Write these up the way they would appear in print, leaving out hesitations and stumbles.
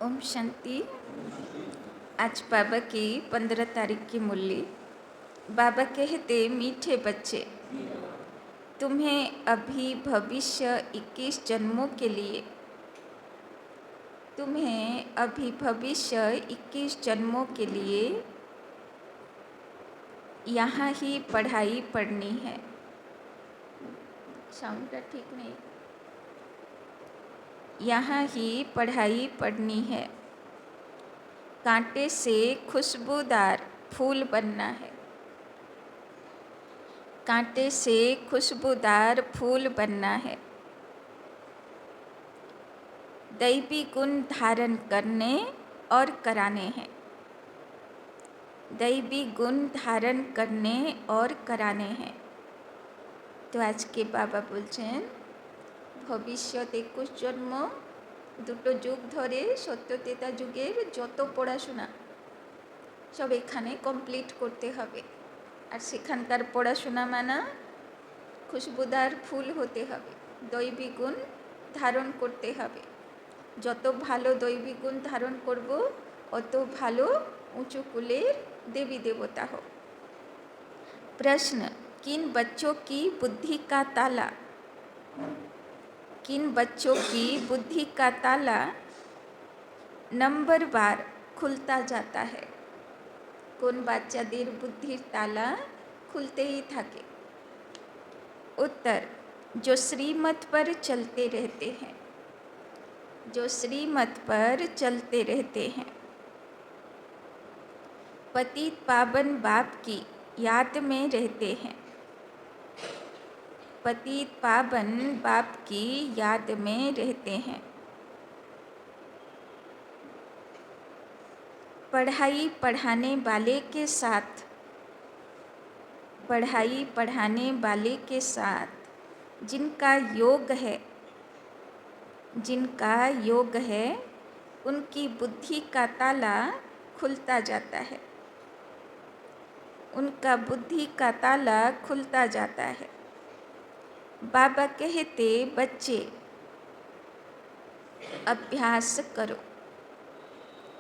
ओम शांति। आज बाबा की 15 तारीख की मुरली। बाबा कहते, मीठे बच्चे, तुम्हें अभी भविष्य 21 जन्मों के लिए यहाँ ही पढ़ाई पढ़नी है। साउंड ठीक नहीं। यहाँ ही पढ़ाई पढ़नी है। कांटे से खुशबूदार फूल बनना है। कांटे से खुशबूदार फूल बनना है। दैवी गुण धारण करने और कराने हैं। दैवी गुण धारण करने और कराने हैं। तो आज के बाबा बोलছেন, ভবিষ্যৎ 21 জন্ম, দুটো যুগ ধরে সত্যতেতা যুগের যত পড়াশোনা সব এখানে কমপ্লিট করতে হবে। আর সেখানকার পড়াশোনা মানা খুশবুদার ফুল হতে হবে, দৈবী গুণ ধারণ করতে হবে। যত ভালো দৈবী গুণ ধারণ করব, অত ভালো ऊंचू कुलेर देवी देवता हो। प्रश्न, किन बच्चों की बुद्धि का ताला नंबर बार खुलता जाता है? কোন বাচ্চাদের বুদ্ধির তালা খুলতে ही থাকে? उत्तर, जो श्रीमत पर चलते रहते हैं। पतित पावन बाप की याद में रहते हैं। पतित पावन बाप की याद में रहते हैं। पढ़ाई पढ़ाने वाले के साथ जिनका योग है, उनकी बुद्धि का ताला खुलता जाता है। उनका बुद्धि का ताला खुलता जाता है। बाबा कहते, बच्चे अभ्यास करो।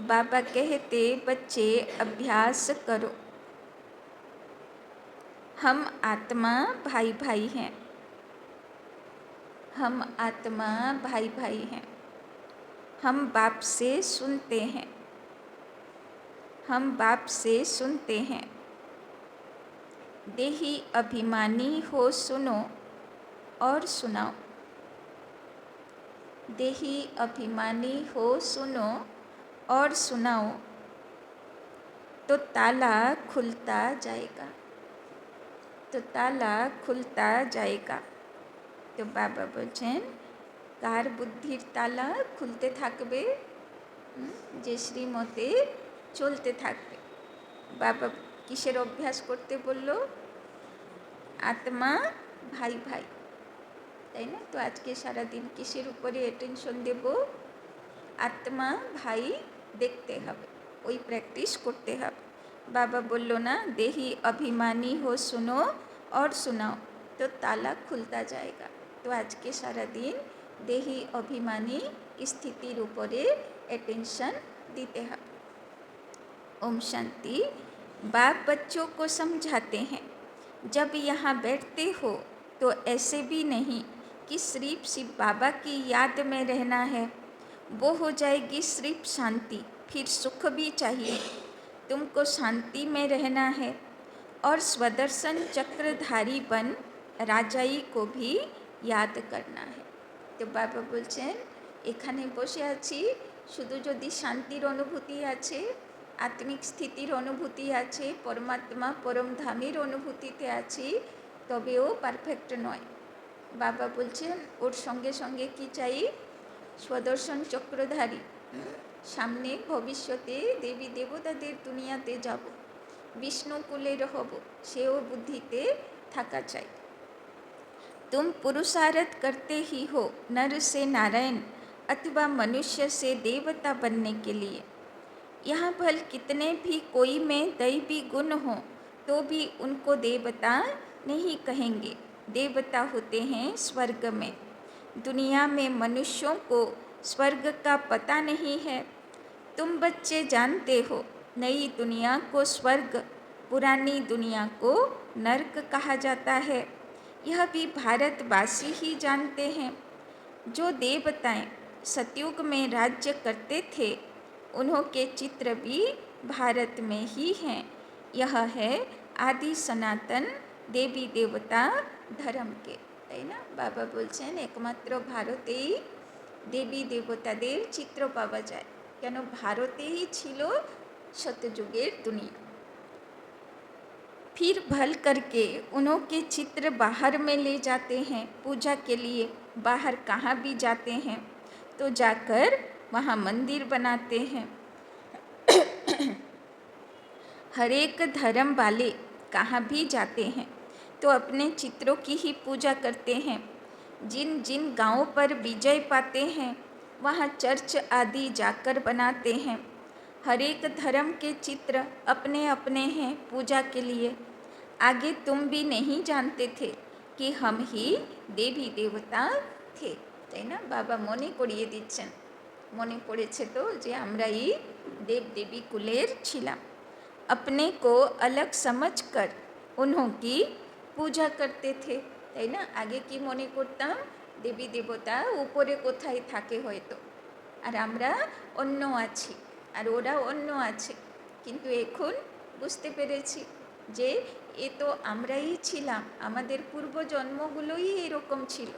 बाबा कहते, बच्चे अभ्यास करो। हम आत्मा भाई भाई हैं। हम आत्मा भाई भाई हैं। हम बाप से सुनते हैं। हम बाप से सुनते हैं। देही अभिमानी हो, सुनो और सुनाओ। देही अभिमानी हो, सुनो और सुनाओ, तो ताला खुलता जाएगा। तो बाबा बोलছেন, কার বুদ্ধির তালা খুলতে থাকবে? যে শ্রীমতে চলতে থাকবে। বাবা কিসের অভ্যাস করতে বলল? আত্মা ভাই ভাই, তাই না? তো আজকে সারাদিন কিসের উপরে অ্যাটেনশন দেব? আত্মা ভাই দেখতে হবে, ওই প্র্যাকটিস করতে হবে। বাবা বলল না, দেহি अभिमानी हो, सुनो और सुनाओ, तो ताला खुलता जाएगा। तो आज के सारा दिन देही अभिमानी स्थितिर उपरे अटेंशन दीते हैं। ओम शांति। बाप बच्चों को समझाते हैं, जब यहाँ बैठते हो तो ऐसे भी नहीं कि सिर्फ बाबा की याद में रहना है। वो हो जाएगी सिर्फ शांति, फिर सुख भी चाहिए। तुमको शांति में रहना है और स्वदर्शन चक्रधारी बन राजाई को भी याद करना है। तो बाबा बोलছেন, এখানে বসে আছি, শুধু যদি শান্তির অনুভূতি আছে, আত্মিক স্থিতির অনুভূতি আছে, পরমাত্মা পরমধামের অনুভূতিতে আছি, তবেও পারফেক্ট নয়। বাবা বলছেন, ওর সঙ্গে সঙ্গে কি চাই? স্বদর্শন চক্রধারী, সামনে ভবিষ্যতে দেবী দেবতাদের দুনিয়াতে যাব, বিষ্ণুকুলের হব, সেও বুদ্ধিতে থাকা চাই। तुम पुरुषार्थ करते ही हो नर से नारायण अथवा मनुष्य से देवता बनने के लिए। यहाँ भल कितने भी कोई में दैवी गुण हो, तो भी उनको देवता नहीं कहेंगे। देवता होते हैं स्वर्ग में। दुनिया में मनुष्यों को स्वर्ग का पता नहीं है, तुम बच्चे जानते हो नई दुनिया को स्वर्ग, पुरानी दुनिया को नर्क कहा जाता है। यह भी भारतवासी ही जानते हैं। जो देवताएं सतयुग में राज्य करते थे, उन्हों के चित्र भी भारत में ही हैं। यह है आदि सनातन देवी देवता धर्म के, তাই না? বাবা বলছেন একমাত্র ভারতেই দেবী দেবতাদের চিত্র পাওয়া যায়। কেন? ভারতেই ছিল सतयुगेर दुनिया। फिर भल करके उन्हों के चित्र बाहर में ले जाते हैं पूजा के लिए। बाहर कहाँ भी जाते हैं तो जाकर वहाँ मंदिर बनाते हैं। हर एक धर्म वाले कहाँ भी जाते हैं तो अपने चित्रों की ही पूजा करते हैं। जिन जिन गांवों पर विजय पाते हैं वहाँ चर्च आदि जाकर बनाते हैं। हर एक धर्म के चित्र अपने अपने हैं पूजा के लिए। आगे तुम भी नहीं जानते थे कि हम ही देवी देवता थे, তাই না? বাবা মনে করিয়ে দিচ্ছেন, মনে পড়েছে তো যে আমরাই দেব দেবী কুলের ছিলাম। अपने को अलग समझकर उन्हों की पूजा करते थे, তাই না? আগে কি মনে করতাম? দেবী দেবতা উপরে কোথায় থাকে হয়তো, আর আমরা অন্য আছি, আর ওরা অন্য আছে। কিন্তু এখন বুঝতে পেরেছি যে এ তো আমরাই ছিলাম, আমাদের পূর্বজন্মগুলোই এরকম ছিল।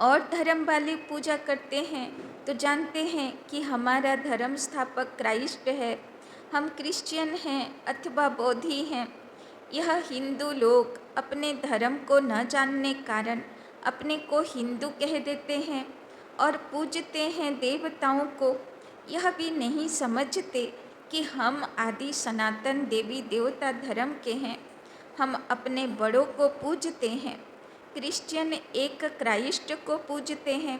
और धर्म वाले पूजा करते हैं तो जानते हैं कि हमारा धर्म स्थापक क्राइस्ट है। हम क्रिश्चियन हैं अथवा बौद्धि हैं। यह हिंदू लोग अपने धर्म को न जानने कारण अपने को हिंदू कह देते हैं और पूजते हैं देवताओं को। यह भी नहीं समझते कि हम आदि सनातन देवी देवता धर्म के हैं। हम अपने बड़ों को पूजते हैं। क्रिश्चियन एक क्राइस्ट को पूजते हैं।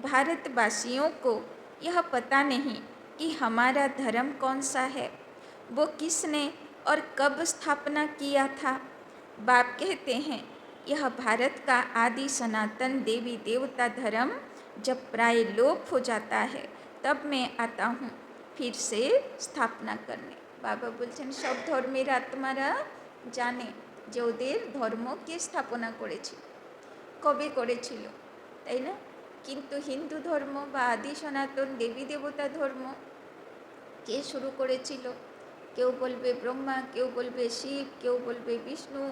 भारतवासियों को यह पता नहीं कि हमारा धर्म कौन सा है, वो किसने और कब स्थापना किया था। बाप कहते हैं यह भारत का आदि सनातन देवी देवता धर्म जब प्राय लोप हो जाता है तब मैं आता हूँ फिर से स्थापना करने। बाबा बोलছেন सब धर्मेर आत्मारा जाने যে ওদের ধর্মকে স্থাপনা করেছিল, কবে করেছিল, তাই না? কিন্তু হিন্দু ধর্ম বা আদি সনাতন দেবী দেবতা ধর্ম কে শুরু করেছিল? কেউ বলবে ব্রহ্মা, কেউ বলবে শিব, কেউ বলবে বিষ্ণু,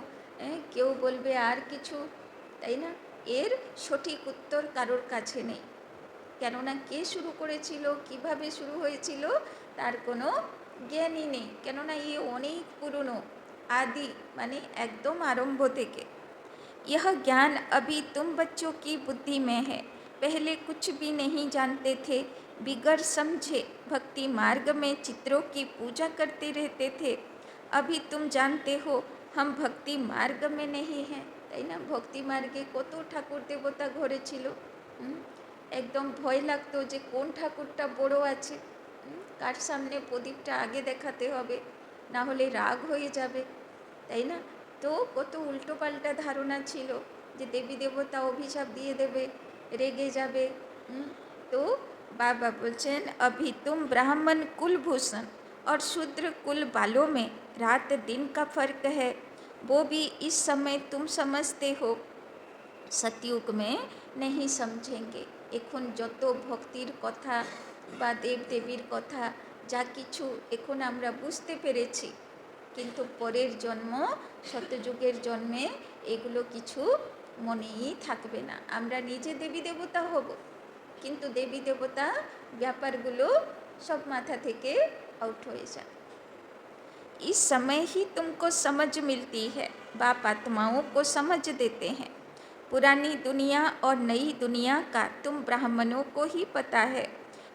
কেউ বলবে আর কিছু, তাই না? এর সঠিক উত্তর কারোর কাছে নেই। কেননা কে শুরু করেছিল, কিভাবে শুরু হয়েছিল তার কোনো জ্ঞানই নেই। কেননা ये অনেক পুরনো, आदि माने एकदम आरंभ থেকে। यह ज्ञान अभी तुम बच्चों की बुद्धि में है। पहले कुछ भी नहीं जानते थे, बिगड़ समझे भक्ति मार्ग में चित्रों की पूजा करते रहते थे। अभी तुम जानते हो हम भक्ति मार्ग में नहीं हैं, তাই না? ভক্তি মার্গে কত ঠাকুর দেবতা ঘরে ছিল। একদম ভয় লাগতো যে কোন ঠাকুরটা বড় আছে, কার সামনে প্রদীপটা আগে দেখাতে হবে, না হলে রাগ হয়ে যাবে, তাই না? তো কত উল্টো পাল্টা ধারণা ছিল যে দেবী দেবতা অভিশাপ দিয়ে দেবে, রেগে যাবে। তো बाबा बोलছেন अभी तुम ब्राह्मण कुलभूषण और शूद्र कुल वालों में रात दिन का फर्क है, वो भी इस समय तुम समझते हो, सतयुग में नहीं समझेंगे। এখন যত ভক্তির কথা বা দেবদেবীর কথা যা কিছু এখন আমরা বুঝতে পেরেছি, কিন্তু পরের জন্ম সত্যযুগের জন্মে এগুলো কিছু মনেই থাকবে না। আমরা নিজে দেবী দেবতা হব, কিন্তু দেবী দেবতা ব্যাপারগুলো সব মাথা থেকে আউট হয়ে যায়। इस समय ही तुमको समझ मिलती है। बाप आत्माओं को समझ देते हैं। पुरानी दुनिया और नई दुनिया का तुम ब्राह्मणों को ही पता है।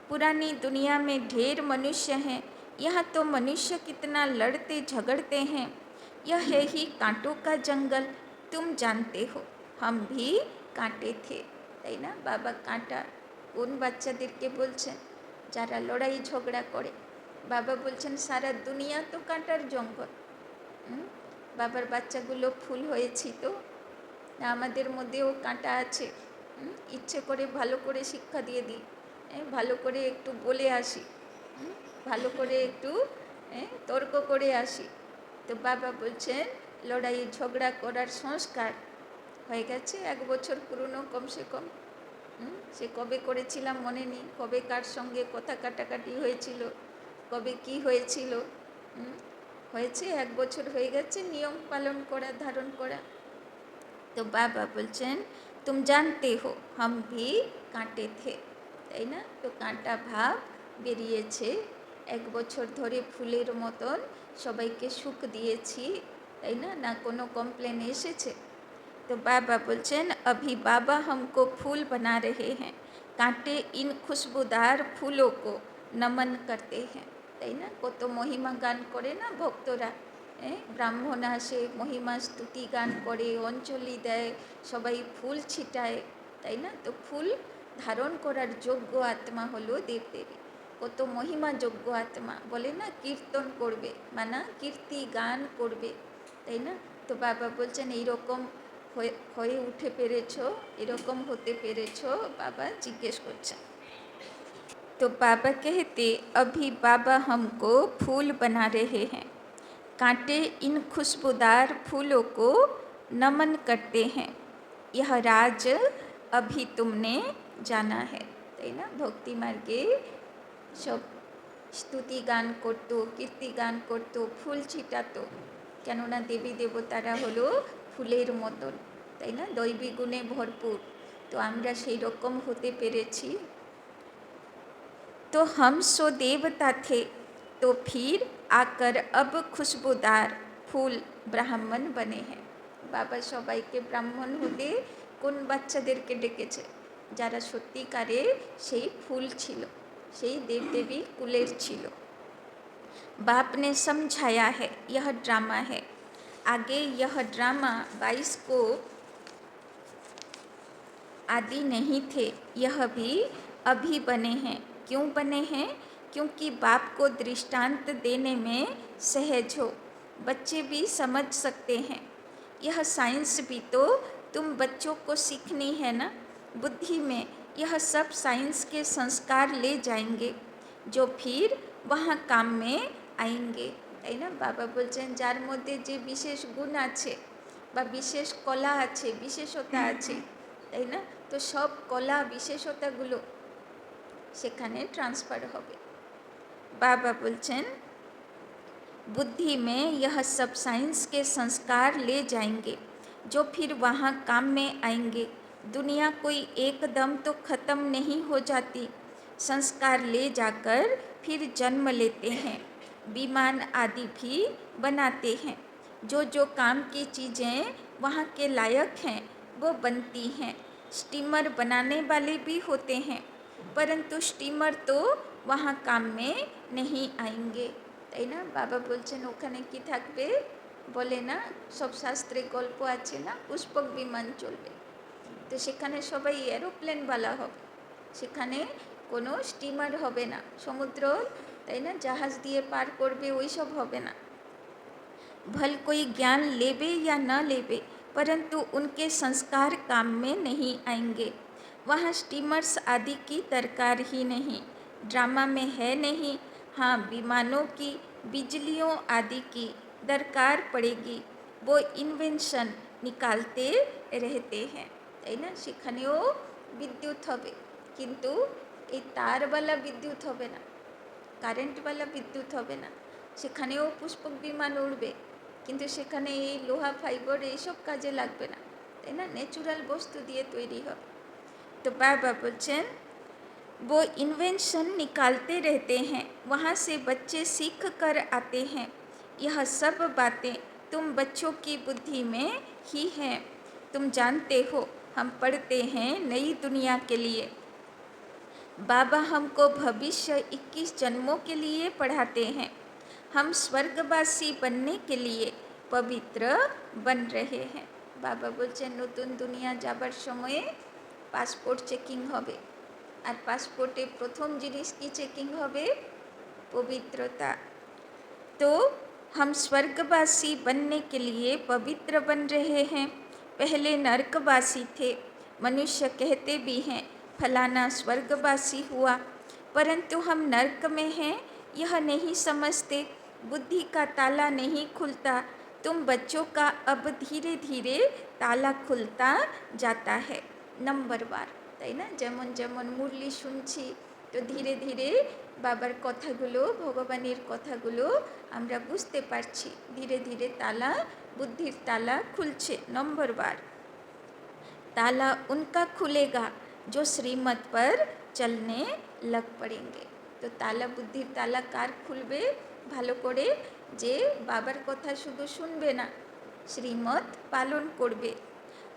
पुरानी दुनिया में ढेर मनुष्य हैं। यहाँ तो मनुष्य कितना लड़ते झगड़ते हैं। यह है ही कांटों का जंगल, तुम जानते हो। हम भी कांटे थे, তাই না? বাবা কাঁটা কোন বাচ্চাদেরকে বলছেন? যারা লড়াই ঝগড়া করে। বাবা বলছেন সারা দুনিয়া তো কাঁটার জঙ্গল। বাবার বাচ্চাগুলো ফুল হয়েছি তো, না আমাদের মধ্যেও কাঁটা আছে? ইচ্ছে করে ভালো করে শিক্ষা দিয়ে দিই, ভালো করে একটু বলে আসি, ভালো করে একটু তর্ক করে আসি। তো বাবা বলছেন লড়াই ঝগড়া করার সংস্কার হয়ে গেছে 1 বছর পুরনো কমসে কম। সে কবে করেছিলাম মনে নেই, কবে কার সঙ্গে কথা কাটাকাটি হয়েছিল, কবে কি হয়েছিল। হয়েছে 1 বছর হয়ে গেছে নিয়ম পালন করা, ধারণ করা। তো বাবা বলছেন तुम जानते हो हम भी কাঁটে থে, তাই না? তো কাঁটা ভাব বেরিয়েছে। 1 বছর ধরে ফুলের মতন সবাইকে সুখ দিয়েছি, তাই না? না কোনো কমপ্লেন এসেছে। तो बाबा बोलचन अभी बाबा हमको फूल बना रहे हैं, कांटे इन खुशबूदार फूलों को नमन करते हैं, তাই না? কত মহিমা গান করে না ভক্তরা, ব্রাহ্মণ আসে মহিমা স্তুতি গান করে, অঞ্জলি দেয়, সবাই ফুল ছিটায়, তাই না? তো ফুল ধারণ করার যোগ্য আত্মা হলো দেবদেবী, কত মহিমা যোগ্য আত্মা, বলে না কীর্তন করবে, মানে কীর্তি গান করবে, তাই না? তো বাবা বলছেন এইরকম হয়ে উঠে পেরেছ, এরকম হতে পেরেছ? বাবা জিজ্ঞেস করছেন। तो बाबा कहते अभी बाबा हमको फूल बना रहे हैं, कांटे इन खुशबूदार फूलों को नमन करते हैं, यह राज अभी तुमने जाना है, তাই না? ভক্তি মার্গে সব স্তুতি গান করতো, কীর্তি গান করতো, ফুল ছিটাতো, কেননা দেবী দেবতারা হলো ফুলের মতন, তাই না? দৈবী গুণে ভরপুর। তো আমরা সেই রকম হতে পেরেছি। तो हम सो देवता थे, तो फिर आकर अब खुशबूदार फूल ब्राह्मण बने हैं। বাবা সবাইকে ব্রাহ্মণ হতে কোন বাচ্চাদেরকে ডেকেছে? যারা সত্যিকারে সেই ফুল ছিল, সেই देवदेवी कुलेर छिलो। बाप ने समझाया है यह ड्रामा है, आगे यह ड्रामा 22 को आदि नहीं थे, यह भी अभी बने हैं। क्यों बने हैं? क्योंकि बाप को दृष्टांत देने में सहज हो, बच्चे भी समझ सकते हैं। यह साइंस भी तो तुम बच्चों को सीखनी है ना, बुद्धि में यह सब साइंस के संस्कार ले जाएंगे, जो फिर वहाँ काम में आएंगे, তাই না? বাবা বলছেন যার মধ্যে যে বিশেষ গুণ আছে বা বিশেষ কলা আছে, বিশেষতা আছে, তাই না? তো সব কলা বিশেষতাগুলো সেখানে ট্রান্সফার হবে। बाबा बोलचन बुद्धि में यह सब साइंस के संस्कार ले जाएंगे, जो फिर वहाँ काम में आएंगे। दुनिया कोई एकदम तो ख़त्म नहीं हो जाती, संस्कार ले जाकर फिर जन्म लेते हैं, विमान आदि भी बनाते हैं। जो जो काम की चीज़ें वहाँ के लायक हैं वो बनती हैं। स्टीमर बनाने वाले भी होते हैं, परंतु स्टीमर तो वहाँ काम में नहीं आएंगे, তাই না? বাবা বলছেন ওখানে কি থাকবে? বলে না সব শাস্ত্রে গল্প আছে না, পুষ্পক বিমান চলবে। তো সেখানে সবাই এরোপ্লেনওয়ালা হবে, সেখানে কোনো স্টিমার হবে না, সমুদ্র, তাই না, জাহাজ দিয়ে পার করবে ওই সব হবে না। भल कोई ज्ञान लेवे या न लेवे, परंतु उनके संस्कार काम में नहीं आएंगे। वहाँ स्टीमर्स आदि की दरकार ही नहीं, ड्रामा में है नहीं। हाँ, विमानों की, बिजलियों आदि की दरकार पड़ेगी, वो इन्वेंशन निकालते रहते हैं, তাই না? সেখানেও বিদ্যুৎ হবে, কিন্তু এই তারওয়ালা বিদ্যুৎ হবে না, কারেন্টওয়ালা বিদ্যুৎ হবে না। সেখানেও পুষ্পক বিমান উড়বে, কিন্তু সেখানে এই লোহা ফাইবার এইসব কাজে লাগবে না, তাই না? ন্যাচুরাল বস্তু দিয়ে তৈরি হবে। तो बाबा बोलचन वो इन्वेंशन निकालते रहते हैं, वहाँ से बच्चे सीख कर आते हैं। यह सब बातें तुम बच्चों की बुद्धि में ही हैं। तुम जानते हो हम पढ़ते हैं नई दुनिया के लिए, बाबा हमको भविष्य 21 जन्मों के लिए पढ़ाते हैं। हम स्वर्गवासी बनने के लिए पवित्र बन रहे हैं। बाबा बोलছেন নতুন দুনিয়া যাবার সময়ে পাসপোর্ট চেকিং হবে, আর পাসপোর্টে প্রথম জিনিস কি চেকিং হবে? पवित्रता। तो हम स्वर्गवासी बनने के लिए पवित्र बन रहे हैं। पहले नरकवासी थे, मनुष्य कहते भी हैं फलाना स्वर्गवासी हुआ, परंतु हम नर्क में हैं यह नहीं समझते, बुद्धि का ताला नहीं खुलता। तुम बच्चों का अब धीरे धीरे ताला खुलता जाता है। नंबर बार, তাই না? যেমন যেমন মুরলি শুনছি, তো ধীরে ধীরে বাবার কথাগুলো, ভগবানের কথাগুলো আমরা বুঝতে পারছি। ধীরে ধীরে তালা, বুদ্ধির তালা খুলছে। নম্বর বার, ताला उनका खुलेगा जो श्रीमत पर चलने लग पड़ेंगे। तो ताला, बुद्धिर ताला कार खुलबे भालो करे, जे बाबार कथा शुधु शुनबे ना, श्रीमत पालन करबे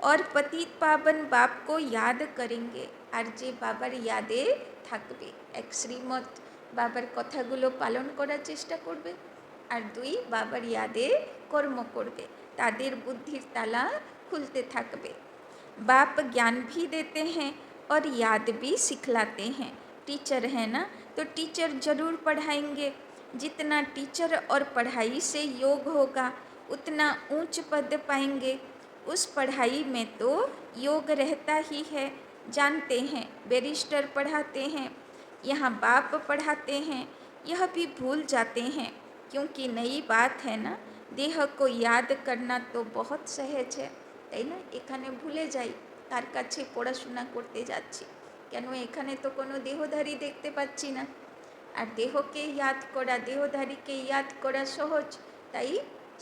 और पतित पावन बाप को याद करेंगे। और जे बाबार यादे थाकबे, एक श्रीमत बाबार कथागुलो पालन करार चेष्टा करबे और दुई बाबार यादे कर्म करबे, तादेर बुद्धिर ताला खुलते थाकबे। बाप ज्ञान भी देते हैं और याद भी सिखलाते हैं। टीचर है ना, तो टीचर ज़रूर पढ़ाएंगे। जितना टीचर और पढ़ाई से योग होगा उतना ऊंच पद पाएंगे। उस पढ़ाई में तो योग रहता ही है। जानते हैं बैरिस्टर पढ़ाते हैं, यहाँ बाप पढ़ाते हैं, यह भी भूल जाते हैं, क्योंकि नई बात है ना। देह को याद करना तो बहुत सहज है, তাই না? এখানে ভুলে যাই কার কাছে পড়াশোনা করতে যাচ্ছি, কেন এখানে তো কোনো দেহধারী দেখতে পাচ্ছি না। আর দেহকে ইয়াদ করা, দেহধারীকে ইয়াদ করা সহজ, তাই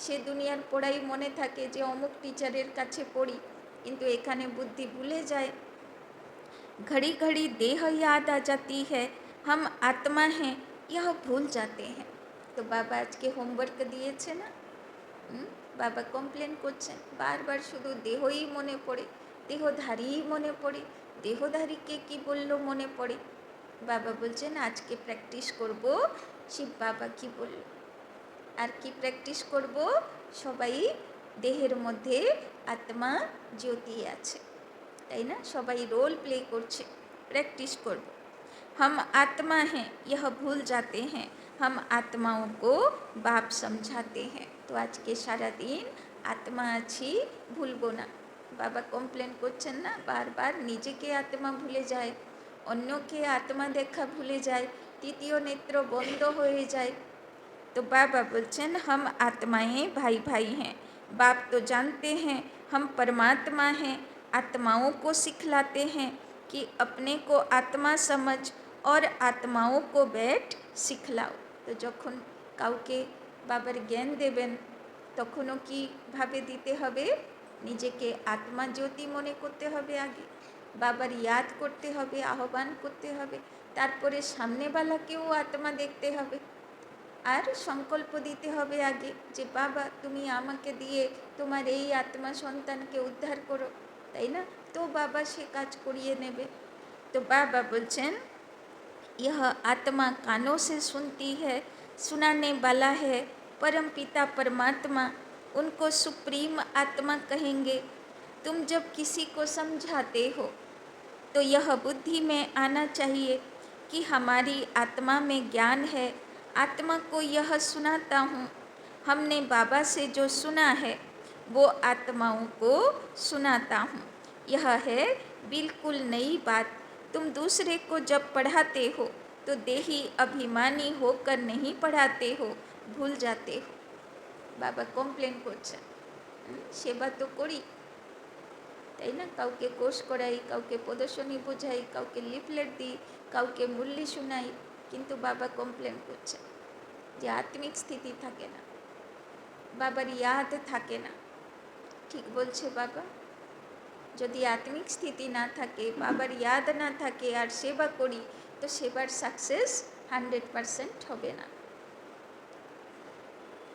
সে দুনিয়ার পড়াই মনে থাকে যে অমুক টিচারের কাছে পড়ি, কিন্তু এখানে বুদ্ধি ভুলে যায়। घड़ी घड़ी देह याद आ जाती है, हम आत्मा हैं यह भूल जाते हैं। तो बाबा आज के होमवर्क दिए ना, बाबा कमप्लेन करছেন बारबार शुधु देहई मने पड़े, देहधारी मने पड़े, देहधारी के कि बोल्लो मने पड़े। बाबा बोलছেন आज के प्रैक्टिस करब शिव बाबा कि बोल्लो, और कि प्रैक्टिस करब, सबाई देहेर मध्य आत्मा ज्योति आछे, ताई ना, सबाई रोल प्ले करছে, प्रैक्टिस करब। हम आत्मा हैं यह भूल जाते हैं, हम आत्माओं को बाप समझाते हैं। तो आज के सारा दिन आत्मा आछि भूलबो ना। बाबा कमप्लेन करছেন ना, बार बार निजे के आत्मा भूले जाए, अन्य के आत्मा देखा भूले जाए, तृतीय नेत्र बंद हो जाए। तो बाबा बोलছেন हम आत्माएं भाई भाई हैं। बाप तो जानते हैं हम परमात्मा हैं, आत्माओं को सिखलाते हैं कि अपने को आत्मा समझ और आत्माओं को बैठ सिखलाओ। तो যখন কাউকে বাবার জ্ঞান দেবেন তখনও কীভাবে দিতে হবে, নিজেকে আত্মা জ্যোতি মনে করতে হবে, আগে বাবার ইয়াদ করতে হবে, আহ্বান করতে হবে, তারপরে সামনেওয়ালাকেও আত্মা দেখতে হবে আর সংকল্প দিতে হবে আগে যে বাবা তুমি আমাকে দিয়ে তোমার এই আত্মা সন্তানকে উদ্ধার করো, তাই না? তো বাবা সে কাজ করিয়ে নেবে। তো বাবা বলছেন यह आत्मा कानों से सुनती है, सुनाने वाला है परम पिता परमात्मा, उनको सुप्रीम आत्मा कहेंगे। तुम जब किसी को समझाते हो तो यह बुद्धि में आना चाहिए कि हमारी आत्मा में ज्ञान है, आत्मा को यह सुनाता हूँ। हमने बाबा से जो सुना है वो आत्माओं को सुनाता हूँ। यह है बिल्कुल नई बात। तुम दूसरे को जब पढ़ाते हो तो देही अभिमानी होकर नहीं पढ़ाते हो, भूल जाते हो। बाबा कमप्लेन করছেন সেবা তো করি, তাই না? কাউকে কোর্স করাই, কাউকে প্রদর্শনী বোঝাই, কাউকে লিফলেট দিই, কাউকে মুরলি শোনাই, কিন্তু বাবা কমপ্লেন করছেন যে আত্মিক স্থিতি থাকে না, বাবার ইয়াদ থাকে না। ঠিক বলছে বাবা, যদি আত্মিক স্থিতি না থাকে, বাবার ইয়াদ না থাকে আর সেবা করি, तो सेवार सक्सेस 100% होबे ना।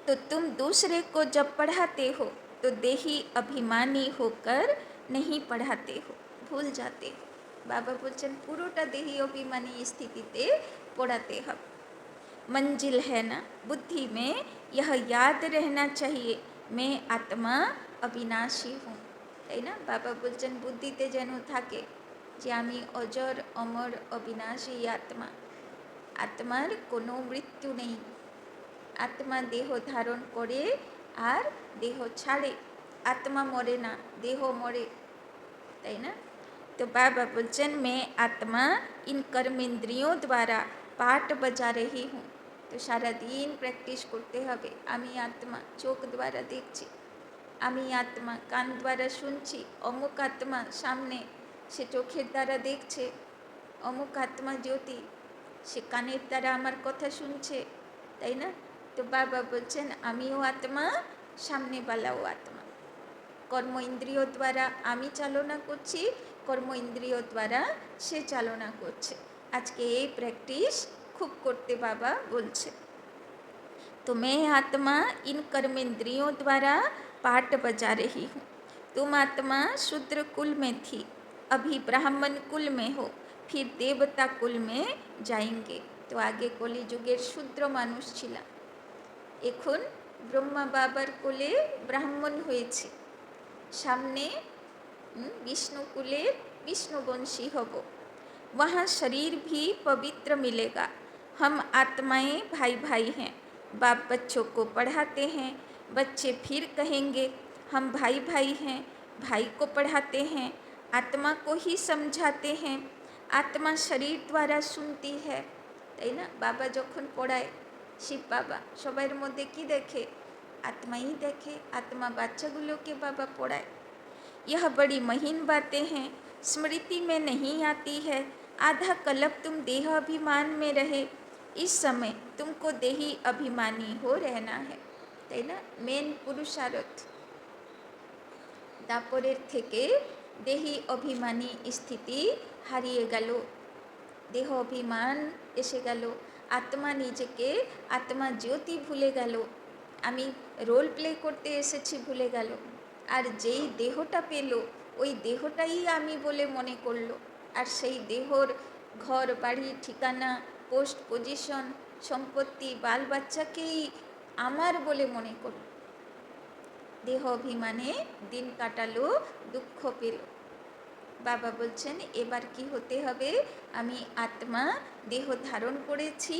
तो तुम दूसरे को जब पढ़ाते हो तो देही अभिमानी होकर नहीं पढ़ाते हो, भूल जाते हो। बाबा बोलছেন পুরোটা देही अभिमानी स्थितिते पढ़ाते हो। मंजिल है ना बुद्धि में, यह याद रहना चाहिए मैं आत्मा अविनाशी हूँ, তাই না? बाबा बोलছেন बुद्धिते যেন থাকে যে আমি অজর অমর অবিনাশী আত্মা, আত্মার কোনো মৃত্যু নেই। আত্মা দেহ ধারণ করে আর দেহ ছাড়ে, আত্মা মরে না, দেহ মরে, তাই না? तो बाबा बोलছেন मैं आत्मा इन कर्मेंद्रियों द्वारा पाठ बजा रही हूँ। तो सारा दिन प्रैक्टिस करते হবে। আমি আত্মা চোখ দ্বারা দেখছি, আমি আত্মা কান দ্বারা শুনছি, অমুক আত্মা সামনে সে চোখের দ্বারা দেখছে, অমুক আত্মা জ্যোতি সে কানের দ্বারা আমার কথা শুনছে, তাই না? তো বাবা বলছেন আমিও আত্মা, সামনেওয়ালাও আত্মা। কর্ম ইন্দ্রিয় দ্বারা আমি চালনা করছি, কর্ম ইন্দ্রিয় দ্বারা সে চালনা করছে। আজকে এই প্র্যাকটিস খুব করতে বাবা বলছে। तो मैं आत्मा इन कर्मेंद्रियों द्वारा पाठ बजा रही हूँ। तुम आत्मा शूद्र कुल में थी, अभी ब्राह्मण कुल में हो, फिर देवता कुल में जाएंगे। तो आगे कली जुगेर शूद्र मानुष छिलाम, এখন ব্রহ্মা বাবার কোলে ব্রাহ্মণ হয়েছে, সামনে विष्णु कुले विष्णुवंशी हब। वहाँ शरीर भी पवित्र मिलेगा। हम आत्माएं भाई भाई हैं। बाप बच्चों को पढ़ाते हैं, बच्चे फिर कहेंगे हम भाई भाई हैं, भाई को पढ़ाते हैं, आत्मा को ही समझाते हैं। आत्मा शरीर द्वारा सुनती है, তাই না? বাবা যখন পড়ায়, শিব বাবা সবার মধ্যে কি দেখে? আত্মাই দেখে। আত্মা বাচ্চাগুলোকে বাবা পড়ায়। यह बड़ी महीन बातें हैं, स्मृति में नहीं आती है। आधा कल्प तुम देह अभिमान में रहे, इस समय तुमको देही अभिमानी हो रहना है, তাই না? মেন পুরুষার্থ দাপরের থেকে দেহি অভিমানী স্থিতি হারিয়ে গেল, দেহ অভিমান এসে গেল, আত্মা নিজেকে আত্মা জ্যোতি ভুলে গেল, আমি রোল প্লে করতে এসেছি ভুলে গেল। আর যেই দেহটা পেল ওই দেহটাই আমি বলে মনে করলো, আর সেই দেহর ঘর বাড়ি ঠিকানা পোস্ট পজিশন সম্পত্তি বাল বাচ্চাকেই আমার বলে মনে করল। দেহ অভিমানে দিন কাটালো, দুঃখ পেল। বাবা বলছেন এবার কি হতে হবে? আমি আত্মা দেহ ধারণ করেছি,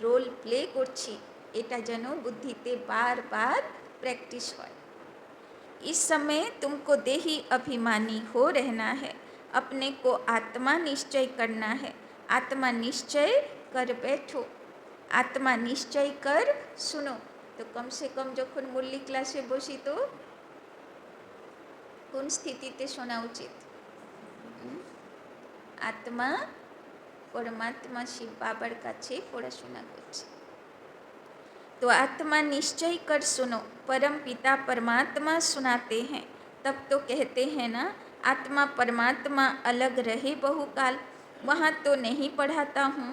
রোল প্লে করছি, এটা যেন বুদ্ধিতে বারবার প্র্যাকটিস হয়। इस समय तुमको देही अभिमानी हो रहना है, अपने को आत्मा निश्चय करना है। आत्मा निश्चय कर बैठो, आत्मा निश्चय कर सुनो। तो कम से कम যখন মুরলি ক্লাসে বসি তো কোন স্থিতিতে শোনা উচিত? আত্মা পরমাত্মা শিব বাবার কাছে পড়াশোনা করছে। तो आत्मा निश्चय कर सुनो, परम पिता परमात्मा सुनाते हैं। तब तो कहते हैं ना आत्मा परमात्मा अलग रहे बहुकाल, वहाँ तो नहीं पढ़ाता हूँ,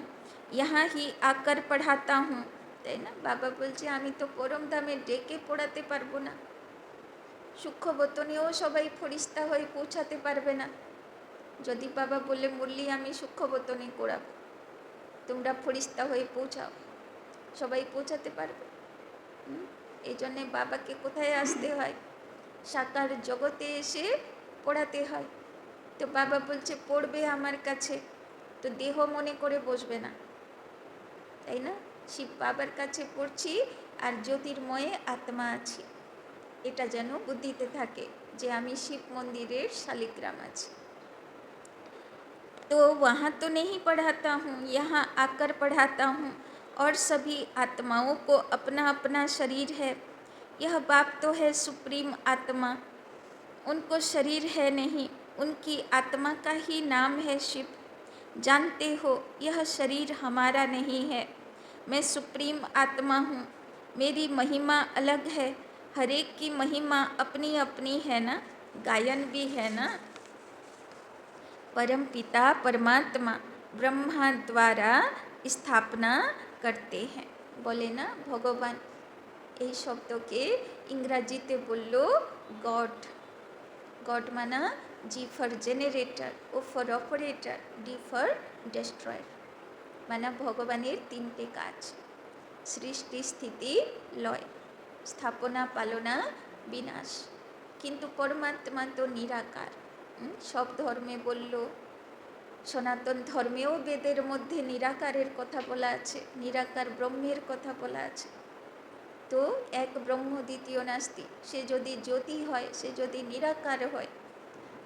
यहाँ ही आकर पढ़ाता हूँ, তাই না? বাবা বলছে আমি তো পরম ধামে ডেকে পড়াতে পারবো না, সূক্ষ্মবতনেও সবাই ফরিস্তা হয়ে পৌঁছাতে পারবে না। যদি বাবা বলে মুরলি আমি সূক্ষ্মবতনে করাবো, তোমরা ফরিস্তা হয়ে পৌঁছাও, সবাই পৌঁছাতে পারবে? এই জন্যে বাবাকে কোথায় আসতে হয়? সাকার জগতে এসে পড়াতে হয়। তো বাবা বলছে পড়বে আমার কাছে, তো দেহ মনে করে বসবে না, তাই না? শিব বাবার কাছে পড়ছি আর জ্যোতির্ময়ে আত্মা আছি, এটা যেন বুদ্ধিতে থাকে যে আমি শিব মন্দিরের শালিগ্রাম আছি। तो वहाँ तो नहीं पढ़ाता हूँ, यहाँ आकर पढ़ाता हूँ। और सभी आत्माओं को अपना अपना शरीर है। यह बाप तो है सुप्रीम आत्मा, उनको शरीर है नहीं, उनकी आत्मा का ही नाम है शिव। जानते हो यह शरीर हमारा नहीं है, मैं सुप्रीम आत्मा हूँ, मेरी महिमा अलग है। हर एक की महिमा अपनी अपनी है ना, गायन भी है ना। परम पिता परमात्मा ब्रह्मा द्वारा स्थापना करते हैं। बोले ना भगवान, এই শব্দকে ইংরাজিতে বলল গড। গড মানা G for generator, O for operator, D for destroyer. মানে ভগবানের তিনটে কাজ, সৃষ্টি স্থিতি লয়, স্থাপনা পালনা বিনাশ। কিন্তু পরমাত্মা তো নিরাকার। সব ধর্মে বলল, সনাতন ধর্মেও বেদের মধ্যে নিরাকারের কথা বলা আছে, নিরাকার ব্রহ্মের কথা বলা আছে। তো এক ব্রহ্ম দ্বিতীয় নাস্তি, সে যদি জ্যোতি হয়, সে যদি নিরাকার হয়,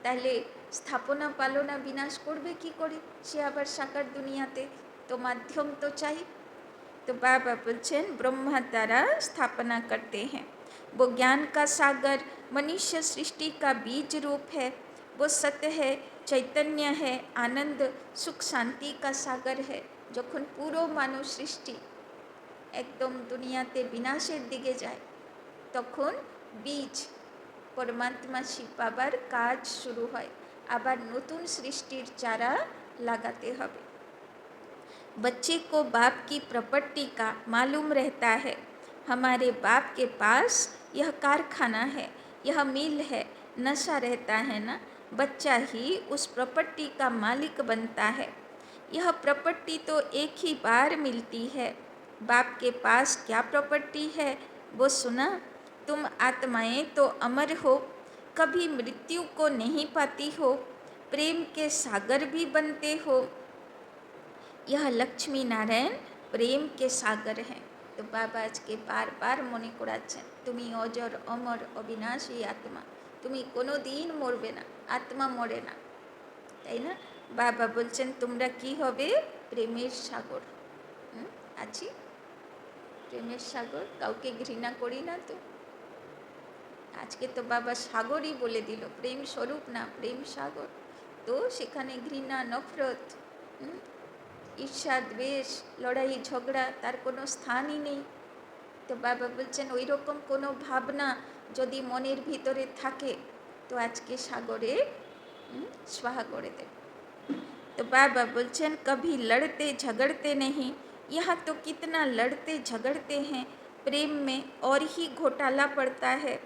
তাহলে স্থাপনা পালনা বিনাশ করবে কি করে, সে আবার সাকার দুনিয়াতে, তো মাধ্যম তো চাই। तो बाबा बोलছেন ब्रह्मा द्वारा स्थापना करते हैं, वो ज्ञान का सागर मनुष्य सृष्टि का बीज रूप है, वो सत्य है, चैतन्य है, आनंद सुख शांति का सागर है। যখন পুরো মানব সৃষ্টি একদম দুনিয়াতে বিনাশের দিকে যায়, তখন বীজ পরমাত্মা শিব বাবার কাজ শুরু হয়, আবার নতুন সৃষ্টির চারা লাগাতে হবে। बच्चे को बाप की प्रॉपर्टी का मालूम रहता है, हमारे बाप के पास यह कारखाना है, यह मिल है, नशा रहता है ना, बच्चा ही उस प्रॉपर्टी का मालिक बनता है। यह प्रॉपर्टी तो एक ही बार मिलती है। बाप के पास क्या प्रॉपर्टी है वो सुना, तुम आत्माएं तो अमर हो, कभी मृत्यु को नहीं पाती हो, प्रेम के सागर भी बनते हो। यह लक्ष्मी नारायण प्रेम के सागर हैं। तो बाबा आज के बार बार मने कराচ্ছেন, তুমি অজর অমর অবিনাশী আত্মা, তুমি কোনো দিন মরবে না, আত্মা মরে না, তাই না? বাবা বলছেন তোমরা কি হবে, প্রেমের সাগর। আছি প্রেমের সাগর, কাউকে ঘৃণা করি না তো। আজকে তো বাবা সাগরই বলে দিল, প্রেম স্বরূপ না, প্রেম সাগর। তো সেখানে ঘৃণা, নফরত, ঈর্ষা, দ্বেষ, লড়াই, ঝগড়া তার কোনো স্থানই নেই। তো বাবা বলছেন ওই রকম কোনো ভাবনা যদি মনের ভিতরে থাকে তো আজকে সাগরে स्वाहा করে দেবে। तो बाबा बोलছেন कभी लड़ते झगड़ते नहीं, यहाँ तो कितना लड़ते झगड़ते हैं, प्रेम में और ही घोटाला पड़ता है।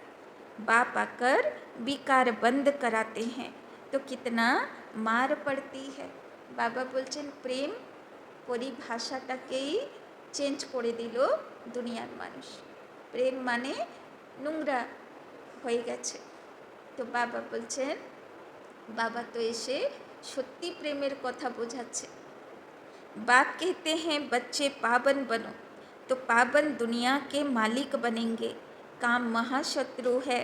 बाप आकर विकार बंद कराते हैं तो कितना मार पड़ती है। बाबा बोलছেন प्रेम পরিভাষাটাকেই চেঞ্জ করে দিল দুনিয়ার মানুষ। প্রেম মানে নোংরা হয়ে গেছে। তো বাবা বলছেন, বাবা তো এসে সত্যি প্রেমের কথা বোঝাচ্ছে। बाप कहते हैं बच्चे पावन बनो, तो पावन दुनिया के मालिक बनेंगे। काम महाशत्रु है,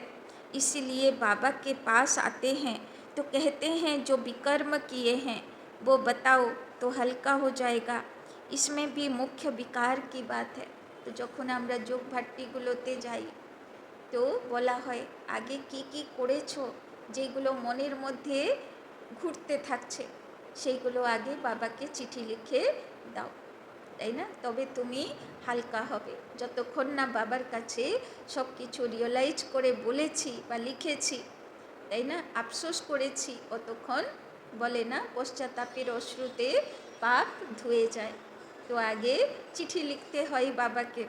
इसीलिए बाबा के पास आते हैं तो कहते हैं जो विकर्म किए हैं वो बताओ तो हल्का हो जाएगा। इसमें भी मुख्य विकार की बात है। तो যখন আমরা যোগ ভাট্টিগুলোতে যাই তো বলা হয় আগে কি কি করেছো, যেগুলো মনের মধ্যে ঘুরতে থাকছে সেইগুলো আগে বাবাকে চিঠি লিখে দাও, তাই না? তবে তুমি হালকা হবে। যতক্ষণ না বাবার কাছে সব কিছু রিয়েলাইজ করে বলেছি বা লিখেছি, তাই না, আফসোস করেছি, অতক্ষণ বলে না পশ্চাতাপের অশ্রুতে পাপ ধুয়ে যায়। तो आगे चिट्ठी लिखते हैं बाबा के।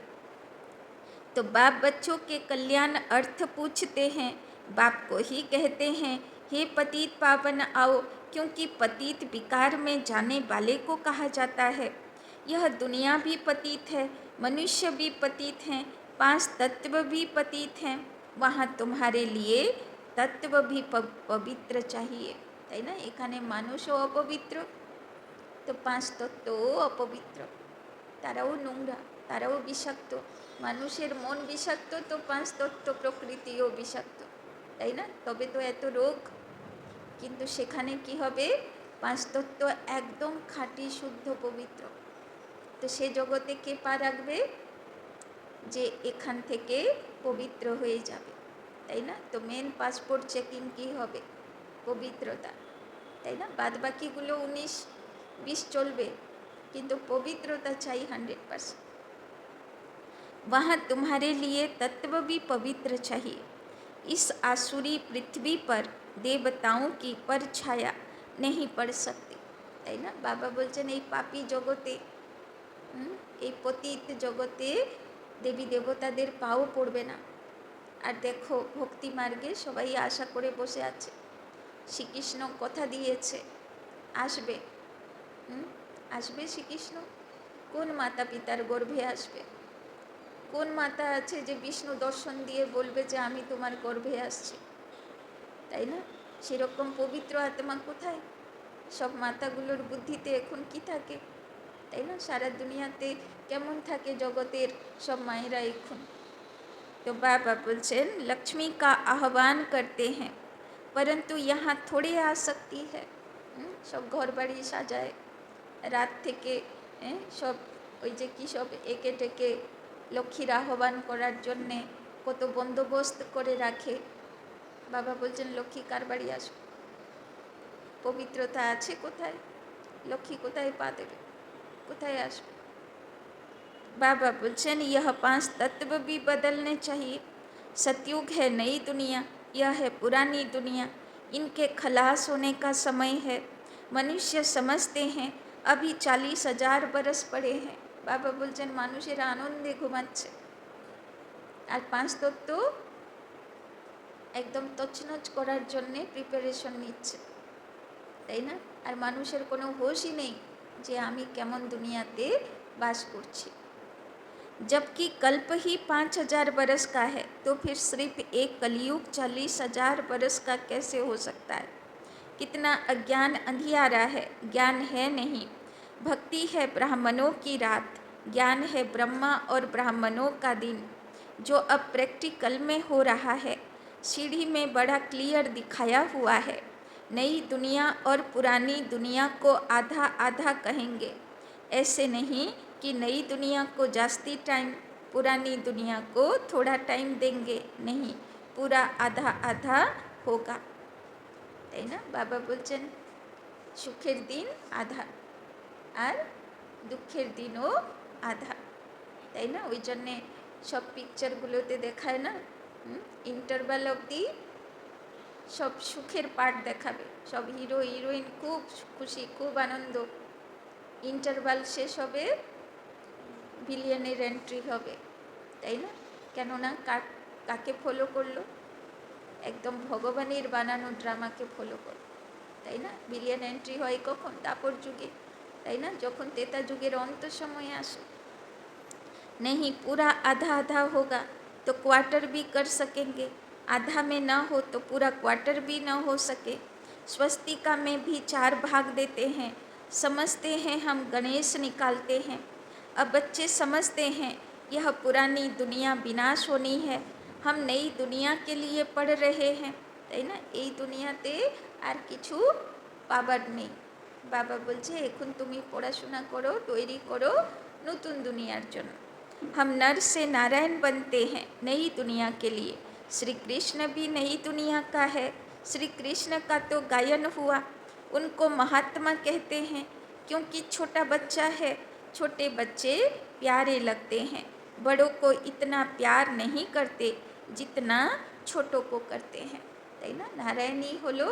तो बाप बच्चों के कल्याण अर्थ पूछते हैं, बाप को ही कहते हैं हे पतित पावन आओ, क्योंकि पतित विकार में जाने वाले को कहा जाता है। यह दुनिया भी पतित है, मनुष्य भी पतित हैं, 5 तत्व भी पतित हैं। वहाँ तुम्हारे लिए तत्व भी पवित्र चाहिए, তাই না? এখানে মানুষও অপবিত্র, তো 5 তত্ত্বও অপবিত্র, তারাও নোংরা, তারাও বিষাক্ত। মানুষের মন বিষাক্ত, তো 5 তত্ত্ব প্রকৃতিও বিষাক্ত, তাই না? তবে তো এত রোগ। কিন্তু সেখানে কি হবে, 5 তত্ত্ব একদম খাঁটি শুদ্ধ পবিত্র। তো সে জগতে কে পা রাখবে, যে এখান থেকে পবিত্র হয়ে যাবে, তাই না? তো মেন পাসপোর্ট চেকিং কী হবে, পবিত্রতা, তাই না? বাদ বাকিগুলো 19-20 চলবে, किंतु पवित्रता चाहिए 100%। वहाँ तुम्हारे लिए तत्व भी पवित्र चाहिए। इस आसुरी पृथ्वी पर देवताओं की परछाया नहीं पड़ सकती, তাই না? বাবা বলছেন এই পাপী জগতে, এই পতিত জগতে দেবী দেবতাদের পাও পড়বে না। আর দেখো ভক্তি মার্গে সবাই আশা করে বসে আছে, শ্রীকৃষ্ণ কথা দিয়েছে আসবে। আসবে শ্রীকৃষ্ণ, কোন মাতা পিতার গর্ভে আসবে? কোন মাতা আছে যে বিষ্ণু দর্শন দিয়ে বলবে যে আমি তোমার গর্ভে আসছি, তাই না? সেরকম পবিত্র আত্মা কোথায়? সব মাতাগুলোর বুদ্ধিতে এখন কি থাকে, তাই না? সারা দুনিয়াতে কেমন থাকে জগতের সব মায়েরা এখন। तो बाबा बोलছেন लक्ष्मी का आह्वान करते हैं, परंतु यहाँ थोड़ी आ सकती है। सब घर बाड़ी साजाए रात থেকে সব ওই যে কী সব একে টেকে লক্ষ্মীর আহ্বান করার জন্যে কত বন্দোবস্ত করে রাখে। বাবা বলছেন লক্ষ্মী কার বাড়ি আসবে, পবিত্রতা আছে কোথায়, লক্ষ্মী কোথায় পা দেবে, কোথায় আসবে। बाबा बोलचन यह 5 तत्व भी बदलने चाहिए। सतयुग है नई दुनिया, यह है पुरानी दुनिया, इनके खलास होने का समय है। मनुष्य समझते हैं अभी 40,000 बरस पड़े हैं। बाबा बोलचन मानुषेर आनंदे घुमाচ্ছে আর 5 তত্ত্ব একদম তছনছ করার জন্যে প্রিপারেশন নিচ্ছে, তাই না। আর মানুষের কোনো হোশই নেই যে আমি কেমন দুনিয়াতে বাস করছি। जबकि कल्प ही 5,000 बरस का है तो फिर सिर्फ एक कलयुग 40,000 बरस का कैसे हो सकता है। कितना अज्ञान अंधियारा है, ज्ञान है नहीं। भक्ति है ब्राह्मणों की रात, ज्ञान है ब्रह्मा और ब्राह्मणों का दिन, जो अब प्रैक्टिकल में हो रहा है। सीढ़ी में बड़ा क्लियर दिखाया हुआ है। नई दुनिया और पुरानी दुनिया को आधा आधा कहेंगे, ऐसे नहीं कि नई दुनिया को जास्ती टाइम, पुरानी दुनिया को थोड़ा टाइम देंगे, नहीं, पूरा आधा आधा होगा, তাই না। বাবা বলছেন সুখের দিন আধা আর দুঃখের দিনও আধা, তাই না। ওই জন্যে সব পিকচারগুলোতে দেখায় না, ইন্টারভাল অবধি সব সুখের পার্ট দেখাবে, সব হিরো হিরোইন খুব খুশি, খুব আনন্দ। ইন্টারভাল শেষ হবে, ভিলিয়ানের এন্ট্রি হবে, তাই না। কেননা কাকে ফলো করলো, একদম ভগবানের বানানো ড্রামাকে ফলো করলো, তাই না। ভিলিয়ান এন্ট্রি হয় কখন, দাপর যুগে, তাই না, যখন त्रेता যুগের অন্ত সময়ে আসে। नहीं, पूरा आधा आधा होगा तो क्वार्टर भी कर सकेंगे, आधा में ना हो तो पूरा क्वार्टर भी ना हो सके। स्वस्तिका में भी 4 भाग देते हैं, समझते हैं हम गणेश निकालते हैं। अब बच्चे समझते हैं यह पुरानी दुनिया विनाश होनी है, हम नई दुनिया के लिए पढ़ रहे हैं, তাই না। এই দুনিয়াতে আর কিছু পাবার নেই। বাবা বলছে এখন তুমি পড়াশোনা করো, তৈরি করো নতুন দুনিয়ার জন্য। हम नर से नारायण बनते हैं नई दुनिया के लिए। श्री कृष्ण भी नई दुनिया का है। श्री कृष्ण का तो गायन हुआ, उनको महात्मा कहते हैं क्योंकि छोटा बच्चा है। छोटे बच्चे प्यारे लगते हैं, बड़ों को इतना प्यार नहीं करते जितना छोटों को करते हैं, তাই না। নারায়ণই হলো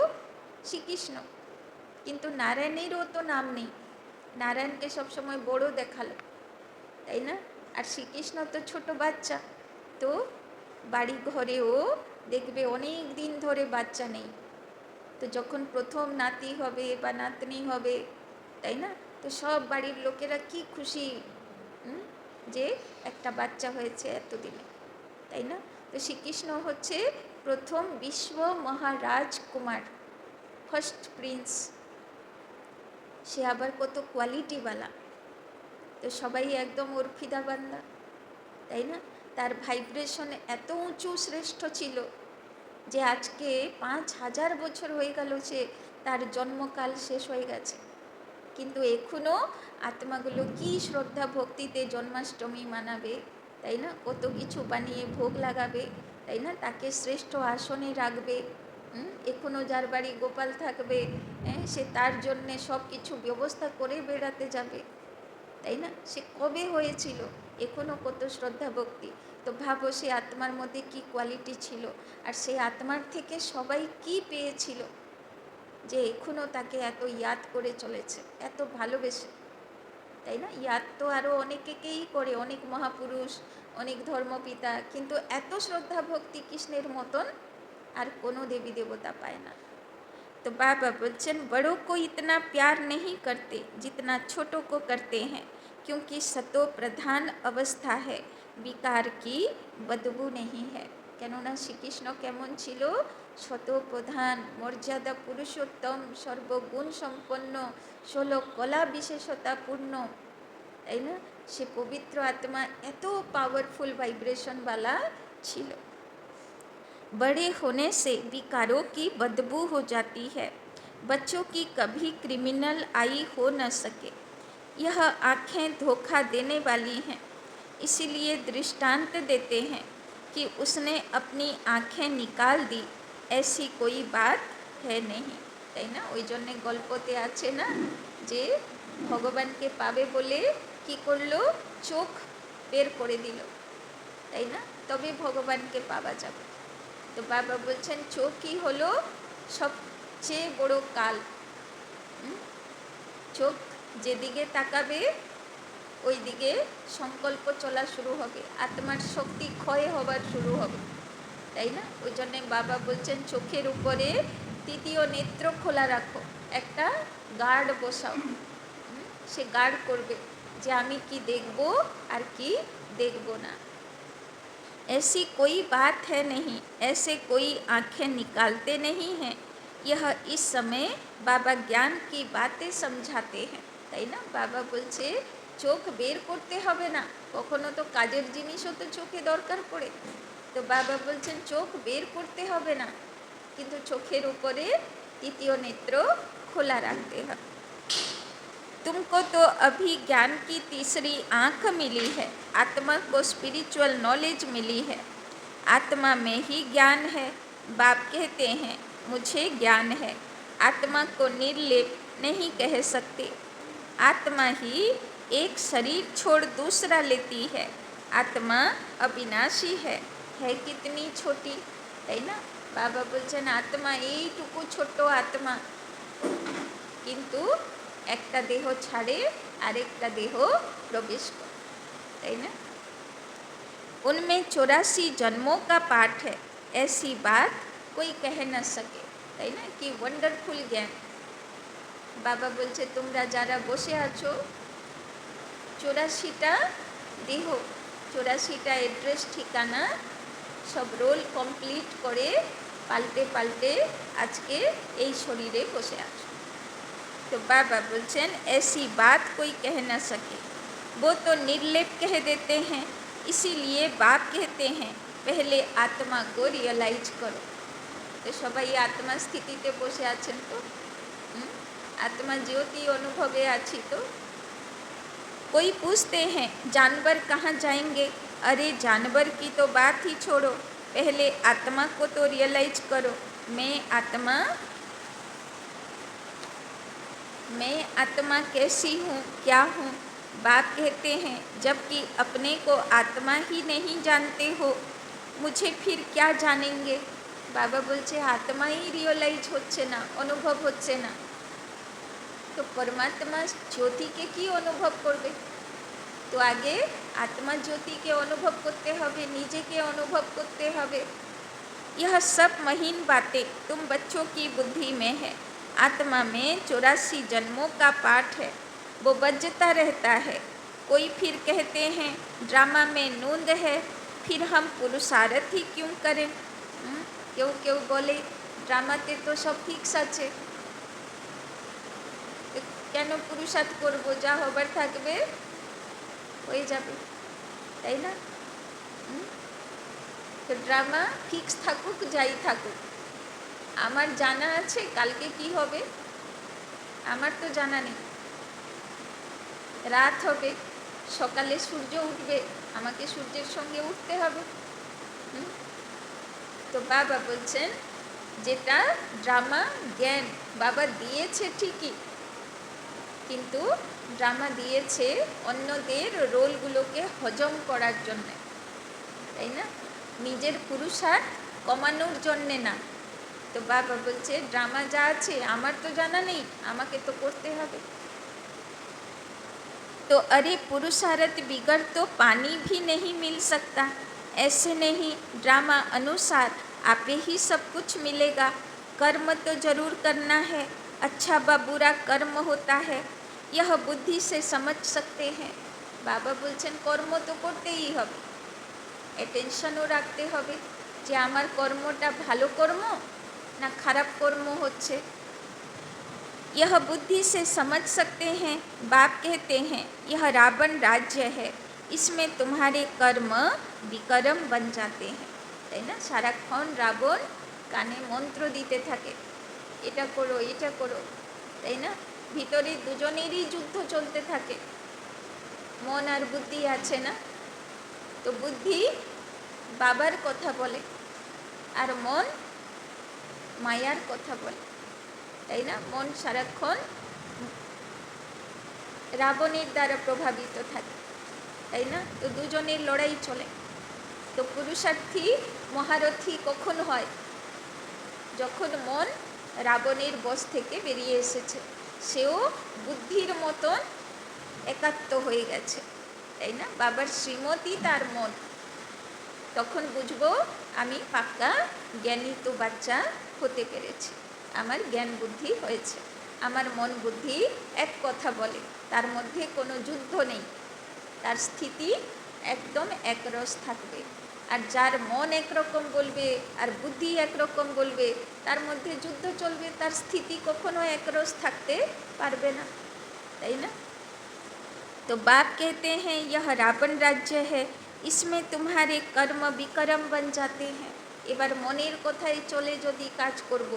শ্রীকৃষ্ণ, কিন্তু নারায়ণেরও তো নাম নেই, নারায়ণকে সবসময় বড় দেখালো, তাই না। আর শ্রীকৃষ্ণ তো ছোট বাচ্চা, তো বাড়ি ঘরেও দেখবে অনেক দিন ধরে বাচ্চা নেই, তো যখন প্রথম নাতি হবে বা নাতনি হবে, তাই না, তো সব বাড়ির লোকেরা কি খুশি যে একটা বাচ্চা হয়েছে এতদিনে, তাই না। তো শ্রীকৃষ্ণ হচ্ছে প্রথম বিশ্ব মহারাজ কুমার, ফার্স্ট প্রিন্স। সে আবার কত কোয়ালিটিওয়ালা, তো সবাই একদম ওর ফিদাবান্দা, তাই না। তার ভাইব্রেশন এত উঁচু শ্রেষ্ঠ ছিল যে আজকে 5,000 বছর হয়ে গেল সে তার জন্মকাল শেষ হয়ে গেছে, কিন্তু এখনও আত্মাগুলো কি শ্রদ্ধা ভক্তিতে জন্মাষ্টমী মানাবে, তাই না, কত কিছু বানিয়ে ভোগ লাগাবে, তাই না, তাকে শ্রেষ্ঠ আসনে রাখবে। এখনও যার বাড়ি গোপাল থাকবে, সে তার জন্যে সব কিছু ব্যবস্থা করে বেড়াতে যাবে, তাই না। সে কবে হয়েছিল, এখনও কত শ্রদ্ধা ভক্তি। তো ভাবো সে আত্মার মধ্যে কি কোয়ালিটি ছিল, আর সেই আত্মার থেকে সবাই কি পেয়েছিল যে এখনও তাকে এত ইয়াদ করে চলেছে, এত ভালোবেসে, তাই না। ইয়াদ তো আরও অনেকেই করে, অনেক মহাপুরুষ, অনেক ধর্মপিতা, কিন্তু এত শ্রদ্ধা ভক্তি কৃষ্ণের মতন আর কোনো দেবী দেবতা পায় না। तो बाबा बच्चन बड़ों को इतना प्यार नहीं करते जितना छोटों को करते हैं, क्योंकि सतो प्रधान अवस्था है, विकार की बदबू नहीं है। কেননা শ্রীকৃষ্ণ কেমন ছিল, শত প্রধান, মর্যাদা পুরুষোত্তম, সর্বগুণ সম্পন্ন, 16 কলা বিশেষতাপূর্ণ, তাই না। সে পবিত্র আত্মা এত পাওয়ারফুল ভাইব্রেশনওয়ালা ছিল। बड़े होने से विकारों की बदबू हो जाती है। बच्चों की कभी क्रिमिनल आई हो न सके। यह आँखें धोखा देने वाली हैं, इसीलिए दृष्टांत देते हैं कि उसने अपनी आँखें निकाल दी, ऐसी कोई बात है नहीं। তাই না? ওই জন্যে গল্পতে আছে না যে ভগবানকে পাবে বলে কি করলো, চোখ বের করে দিল, তাই না? তবে ভগবানকে পাওয়া যাবে। তো বাবা বলছেন চোখই হলো সবচেয়ে বড় কাল। চোখ যেদিকে তাকাবে ওই দিকে সংকল্প চলা শুরু হবে, আত্মার শক্তি ক্ষয় হবার শুরু হবে, তাই না? ওই জন্যে বাবা বলছেন চোখের উপরে তৃতীয় নেত্র খোলা রাখো, একটা গার্ড বসাও। সে গার্ড করবে যে আমি কি দেখব আর কি দেখব না। ऐसी कोई बात है नहीं, ऐसे कोई आँखें निकालते नहीं हैं। यह इस समय बाबा ज्ञान की बातें समझाते हैं, তাই না? বাবা বলছে চোখ বের করতে হবে না, কখনো তো কাজের জিনিসও তো চোখে দরকার পড়ে। তো বাবা বলছেন চোখ বের করতে হবে না, কিন্তু চোখের উপরে তৃতীয় নেত্র খোলা রাখতে হবে। तुमको तो अभी ज्ञान की तीसरी आँख मिली है, आत्मा को स्पिरिचुअल नॉलेज मिली है। आत्मा में ही ज्ञान है। बाप कहते हैं मुझे ज्ञान है। आत्मा को निर्लेप नहीं कह सकते। आत्मा ही एक शरीर छोड़ दूसरा लेती है। आत्मा अविनाशी है कितनी छोटी, তাই না? বাবা বলছেন আত্মা এইটুকু ছোট আত্মা, কিন্তু একটা দেহ ছাড়ে আরেকটা দেহ প্রবেশ করে, তাই না? उनमें 84 जन्मों का पाठ है, ऐसी बात कोई कह न सके, তাই না? কি ওয়ান্ডারফুল জ্ঞান। বাবা বলছে তোমরা যারা বসে আছো 84টা দেহ, 84টা এড্রেস ঠিকানা, সব রোল কমপ্লিট করে পাল্টে পাল্টে আজকে এই শরীরে বসে আছো। तो बाबा बोलছেন ऐसी बात कोई कह न सके, वो तो निर्लेप कह देते हैं। इसीलिए बाप कहते हैं पहले आत्मा को रियलाइज करो। तो সবাই আত্মা স্থিতিতে বসে আছেন তো, आत्मा ज्योति अनुभवे आछि तो। कोई पूछते हैं जानवर कहाँ जाएंगे? अरे जानवर की तो बात ही छोड़ो, पहले आत्मा को तो रियलाइज करो। मैं आत्मा कैसी हूँ, क्या हूँ? बाप कहते हैं जबकि अपने को आत्मा ही नहीं जानते हो, मुझे फिर क्या जानेंगे? बाबा बोलছে आत्मा ही रियलाइज होच्छे ना, अनुभव होच्छे ना, तो परमात्मा ज्योति के की अनुभव करबे? तो आगे आत्मा ज्योति के अनुभव करते हबे, निजे के अनुभव करते हबे। यह सब महीन बातें तुम बच्चों की बुद्धि में है। आत्मा में 84 जन्मों का पाठ है, वो बजता रहता है। कोई फिर कहते हैं ड्रामा में नूंद है, फिर हम पुरुषार्थ ही क्यों करें? কেউ কেউ বলে ড্রামাতে তো সব ফিক্স আছে, কেন পুরুষার্থ করবো, যা হবার থাকবে হয়ে যাবে, তাই না? তো ড্রামা ফিক্স থাকুক যাই থাকুক, আমার জানা আছে কালকে কি হবে? আমার তো জানা নেই। রাত হবে, সকালে সূর্য উঠবে, আমাকে সূর্যের সঙ্গে উঠতে হবে। তো বাবা বলছেন যেটা ড্রামা জ্ঞান বাবা দিয়েছে ঠিকই, কিন্তু ড্রামা দিয়েছে অন্যদের রোলগুলোকে হজম করার জন্যে, তাই না? নিজের পুরুষার্থ কমানোর জন্যে না। তো বাবা বলছে ড্রামা যা আছে আমার তো জানা নেই, আমাকে তো করতে হবে। तो अरे पुरुषार्थ बिगड़ तो पानी भी नहीं मिल सकता। ऐसे नहीं, ड्रामा अनुसार आपे ही सब कुछ मिलेगा। कर्म तो जरूर करना है, अच्छा व बुरा कर्म होता है, यह बुद्धि से समझ सकते हैं। बाबा बोलছেন কর্ম তো করতেই হবে, অ্যাটেনশনও রাখতে হবে যে আমার কর্মটা ভালো কর্ম না খারাপ কর্ম হচ্ছে। यह बुद्धि से समझ सकते हैं। बाप कहते हैं यह रावण राज्य है, इसमें तुम्हारे कर्म विकर्म बन जाते हैं, তাই না? সারাক্ষণ রাবণ কানে মন্ত্র দিতে থাকে, এটা করো এটা করো, তাই না? ভিতরে দুজনেরই যুদ্ধ চলতে থাকে, মন আর বুদ্ধি আছে না। তো বুদ্ধি বাবার কথা বলে আর মন মায়ার কথা বলে, তাই না? মন সারাক্ষণ রাবণের দ্বারা প্রভাবিত থাকে, তাই না? তো দুজনের লড়াই চলে। তো পুরুষার্থী মহারথী কখন হয়? যখন মন রাবণের বশ থেকে বেরিয়ে এসেছে, সেও বুদ্ধির মতন একাত্ম হয়ে গেছে, তাই না? বাবার শ্রীমতী তার মন। তখন বুঝবো আমি পাক্কা জ্ঞানী তো বাচ্চা হতে পেরেছি, আমার জ্ঞান বুদ্ধি হয়েছে, আমার মন বুদ্ধি এক কথা বলে, তার মধ্যে কোনো যুদ্ধ নেই, তার স্থিতি একদম একরস থাকবে। আর যার মন একরকম বলবে আর বুদ্ধি একরকম বলবে, তার মধ্যে যুদ্ধ চলবে, তার স্থিতি কখনো একরস থাকতে পারবে না, তাই না? तो बाप कहते हैं यह रावण राज्य है, इसमें तुम्हारे कर्म विकर्म बन जाते हैं। এবার মনের কথায় চলে যদি কাজ করব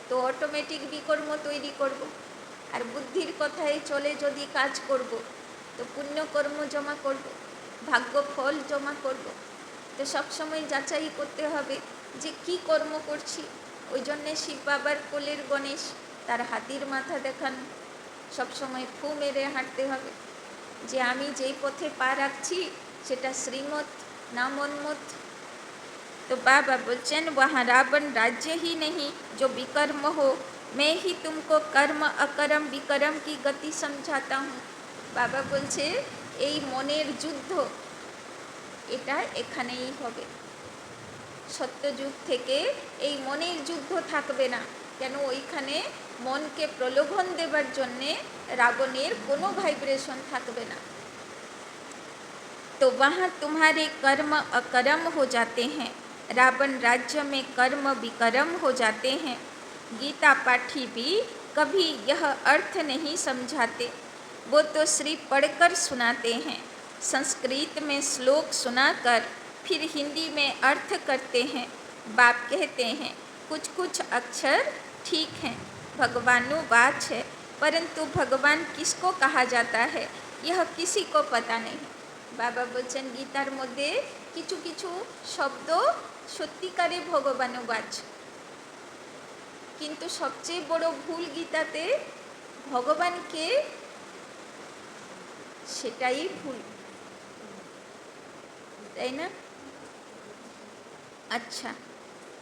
তো অটোমেটিক বিকর্ম তৈরি করব, আর বুদ্ধির কথায় চলে যদি কাজ করব তো পুণ্যকর্ম জমা করব, ভাগ্য ফল জমা করব। তো সবসময় যাচাই করতে হবে যে কি কর্ম করছি। ওই জন্যে শিব বাবার কোলের গণেশ, তার হাতির মাথা দেখানো, সবসময় ফু মেরে হাঁটতে হবে যে আমি যেই পথে পা রাখছি সেটা শ্রীমত না মনমত। तो बाबा बोलचन वहाँ रावण राज्य ही नहीं जो विकर्म हो, मैं ही तुमको कर्म अकर्म विकर्म की गति समझाता हूँ। बाबा बोलছে এই মনের যুদ্ধ এটা এখানেই হবে। সত্যযুগ থেকে এই মনের যুদ্ধ থাকবে না, কেন ওইখানে মনকে প্রলোভন দেবার জন্যে রাবণের কোনো ভাইব্রেশন থাকবে না। तो वहाँ तुम्हारे कर्म अकर्म हो जाते हैं, रावण राज्य में कर्म विकर्म हो जाते हैं। गीता पाठी भी कभी यह अर्थ नहीं समझाते, वो तो सिर्फ पढ़कर सुनाते हैं, संस्कृत में श्लोक सुनाकर फिर हिंदी में अर्थ करते हैं। बाप कहते हैं कुछ कुछ अक्षर ठीक हैं, भगवानुवाच है, परंतु भगवान किसको कहा जाता है यह किसी को पता नहीं। বাবা বলছেন গীতার মধ্যে কিছু কিছু শব্দ সত্যিকারে ভগবানুবাচ, কিন্তু সবচেয়ে বড় ভুল গীতাতে ভগবানকে, সেটাই ভুল, তাই না? अच्छा,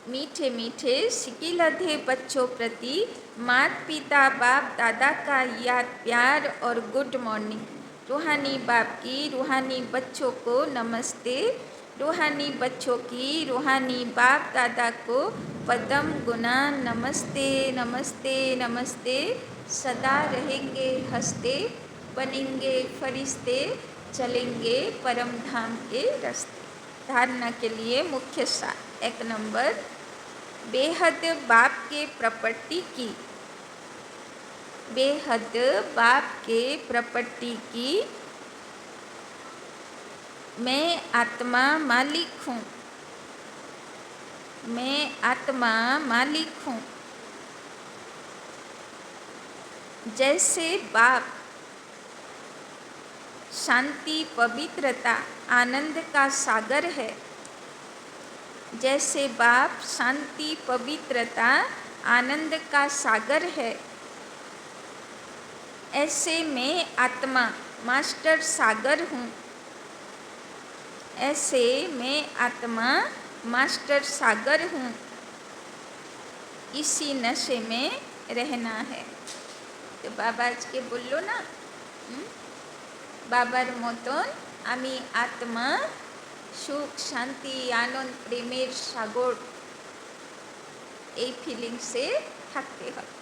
मीठे मीठे सिकिलधे बच्चों प्रति माता पिता बाप दादा का याद प्यार और गुड मॉर्निंग। रूहानी बाप की रूहानी बच्चों को नमस्ते, रूहानी बच्चों की रूहानी बाप दादा को पदम गुना नमस्ते नमस्ते नमस्ते। सदा रहेंगे हंसते, बनेंगे फरिश्ते, चलेंगे परम धाम के रास्ते। धारणा के लिए मुख्य सार, 1 नंबर, बेहद बाप के प्रॉपर्टी की, बेहद बाप के प्रॉपर्टी की मैं आत्मा मालिक हूँ, मैं आत्मा मालिक हूँ। जैसे बाप शांति पवित्रता आनंद का सागर है, जैसे बाप शांति पवित्रता आनंद का सागर है, ऐसे मैं आत्मा मास्टर सागर हूँ, ऐसे मैं आत्मा मास्टर सागर हूँ। इसी नशे में रहना है। तो बाबा আজকে বললো না, বাবার মতন আমি আত্মা, সুখ শান্তি আনন্দ প্রেমের সাগর, এই ফিলিংসে থাকতে হবে।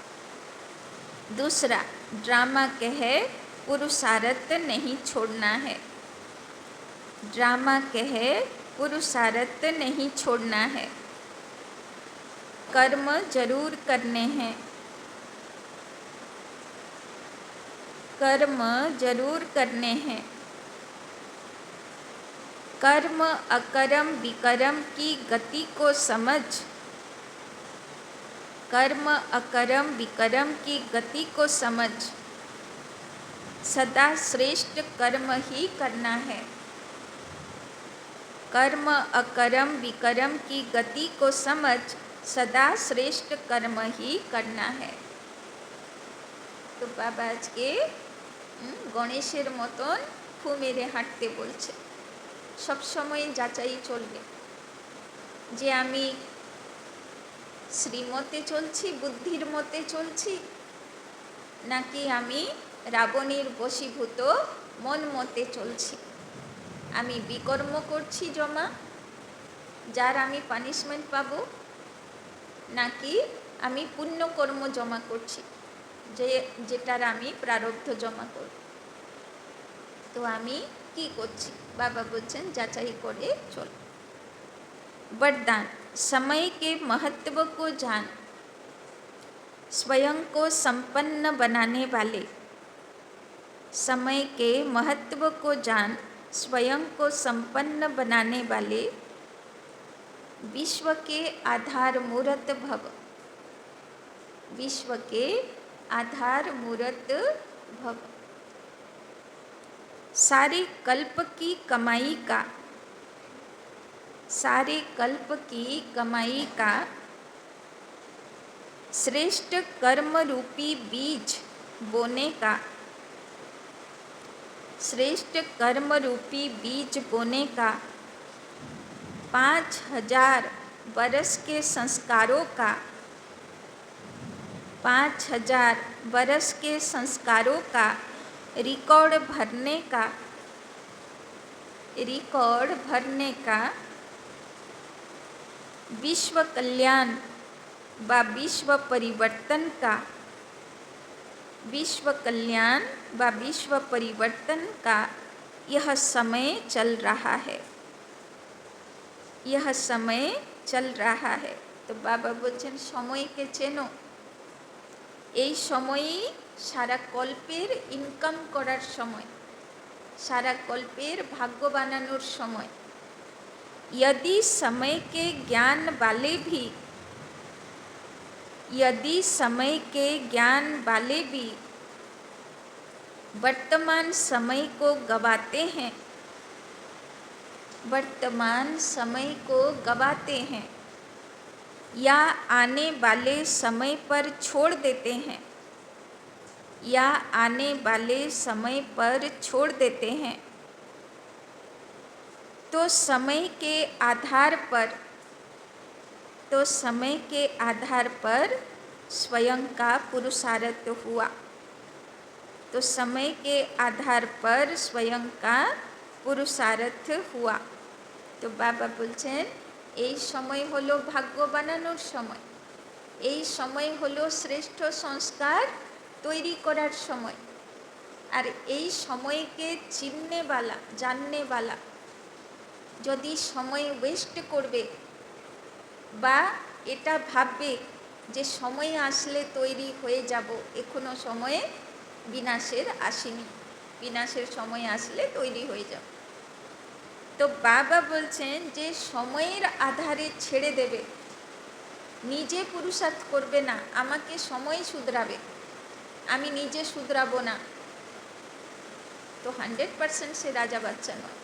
दूसरा, ड्रामा कहे पुरुषार्थ नहीं छोड़ना है, ड्रामा कहे पुरुषार्थ नहीं छोड़ना है, कर्म जरूर करने हैं, कर्म जरूर करने हैं, कर्म अकर्म विकर्म की गति को समझ, कर्म अकर्म विकर्म की गति को समझ, सदा श्रेष्ठ कर्म ही करना है। कर्म अकर्म विकर्म की गति को समझ, सदा श्रेष्ठ कर्म ही करना है। तो बाबा आज के गणेशेर मतन फू मेरे हाঁটতে বলছে, सब समय যাচাই চলবে যে আমি শ্রীমতে চলছি, বুদ্ধির মতে চলছি, নাকি আমি রাবণের বশীভূত মন মতে চলছি। আমি বিকর্ম করছি জমা, যার আমি পানিশমেন্ট পাবো, নাকি আমি পুণ্যকর্ম জমা করছি, যেটার আমি প্রারব্ধ জমা করব। তো আমি কি করছি? बाबा बोलছেন যাচাই করে चल। वरदान, समय के महत्व को जान, स्वयं को संपन्न बनाने वाले। समय के महत्व को जान, स्वयं को संपन्न बनाने वाले विश्व के आधार मूर्त भव। विश्व के आधार मूर्त भव। सारे कल्प की कमाई का, सारे कल्प की कमाई का श्रेष्ठ कर्म रूपी बीज बोने का, श्रेष्ठ कर्म रूपी बीज बोने का 5000 वर्ष के संस्कारों का, 5000 वर्ष के संस्कारों का रिकॉर्ड भरने का, रिकॉर्ड भरने का विश्व कल्याण व विश्व परिवर्तन का, विश्व कल्याण व विश्व परिवर्तन का यह समय चल रहा है, यह समय चल रहा है। तो बाबा बोलছেন সময়কে চেনো, এই সময়ই সারা কল্পের ইনকাম করার সময়, সারা কল্পের ভাগ্য বানানোর সময়। यदि समय के ज्ञान वाले भी, यदि समय के ज्ञान वाले भी वर्तमान समय को गवाते हैं, वर्तमान समय को गवाते हैं या आने वाले समय पर छोड़ देते हैं, या आने वाले समय पर छोड़ देते हैं, तो समय के आधार पर, तो समय के आधार पर स्वयं का पुरुषार्थ हुआ, तो समय के आधार पर स्वयं का पुरुषार्थ हुआ। तो बाबा बोलছেন এই সময় হলো ভাগ্য বানানোর সময়, এই সময় হলো শ্রেষ্ঠ সংস্কার তৈরি করার সময়। আর এই সময়কে চিননেওয়ালা, জাননেওয়ালা যদি সময় ওয়েস্ট করবে বা এটা ভাববে যে সময় আসলে তৈরি হয়ে যাব, এখনো সময়ে বিনাশের আসেনি, বিনাশের সময় আসলে তৈরি হয়ে যাব। তো বাবা বলছেন যে সময়ের আধারে ছেড়ে দেবে, নিজে পুরুষার্থ করবে না, আমাকে সময় শুধরাবে, আমি নিজে শুধরাবো না, তো 100% সে রাজা বাচ্চা নয়।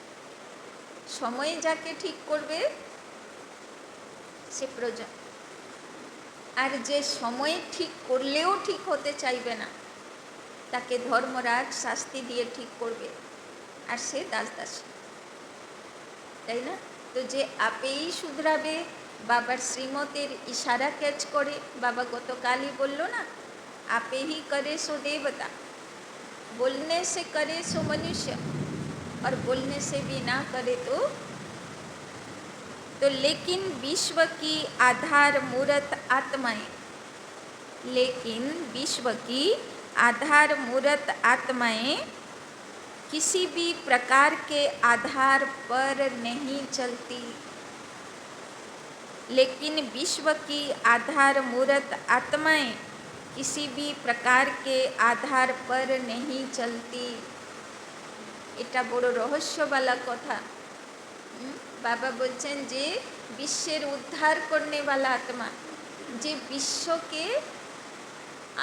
সময় যাকে ঠিক করবে সে প্রজা, আর যে সময় ঠিক করলেও ঠিক হতে চাইবে না তাকে ধর্মরাজ শাস্তি দিয়ে ঠিক করবে, আর সে দাসদাসী, তাই না? তো যে আপেই শুধরাবে, বাবার শ্রীমতের ইশারা ক্যাচ করে, বাবা গতকালই বলল না, আপে ही करे सो देवता, बोलने से करे सो मनुष्य, और बोलने से भी ना करे तो लेकिन विश्व की आधार मूर्त आत्माएं, लेकिन विश्व की आधार मूर्त आत्माएं किसी भी प्रकार के आधार पर नहीं चलती, लेकिन विश्व की आधार मूर्त आत्माएं किसी भी प्रकार के आधार पर नहीं चलती। এটা বড় রহস্যবালা কথা। বাবা বলছেন যে বিশ্বের উদ্ধার করনে वाला আত্মা, যে বিশ্বকে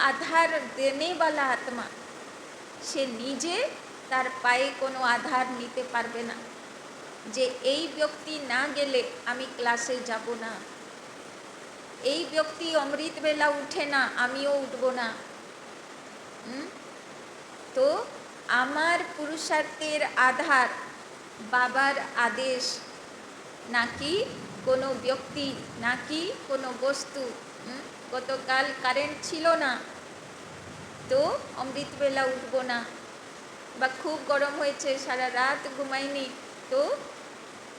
আধার দেনে वाला আত্মা, সে নিজে তার পায়ে কোনো আধার নিতে পারবে না। যে এই ব্যক্তি না গেলে আমি ক্লাসে যাব না, এই ব্যক্তি অমৃতবেলা উঠে না, আমিও উঠব না। তো আমার পুরুষার্থের আধার বাবার আদেশ, নাকি কোনো ব্যক্তি, নাকি কোনো বস্তু। গতকাল কারেন্ট ছিল না, তো অমৃতবেলা উঠব না, বা খুব গরম হয়েছে সারা রাত ঘুমাইনি, তো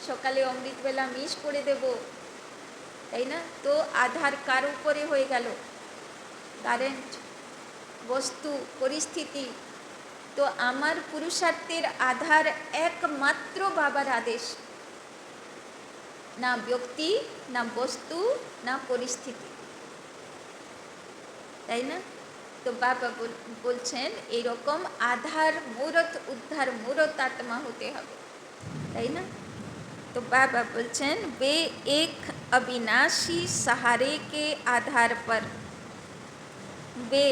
সকালে অমৃতবেলা মিস করে দেব, তাই না? তো আধার কার উপরে হয়ে গেল? কারেন্ট, বস্তু, পরিস্থিতি। তো আমার পুরুষার্থের আধার একমাত্র বাবার আদেশ, না ব্যক্তি, না বস্তু, না পরিস্থিতি, তাই না? তো বাবা বলছেন এরকম আধার মূরত উদ্ধার মূরত আত্মা হতে হবে, তাই না? तो बाबा बोलचन वे एक अविनाशी सहारे के आधार पर, वे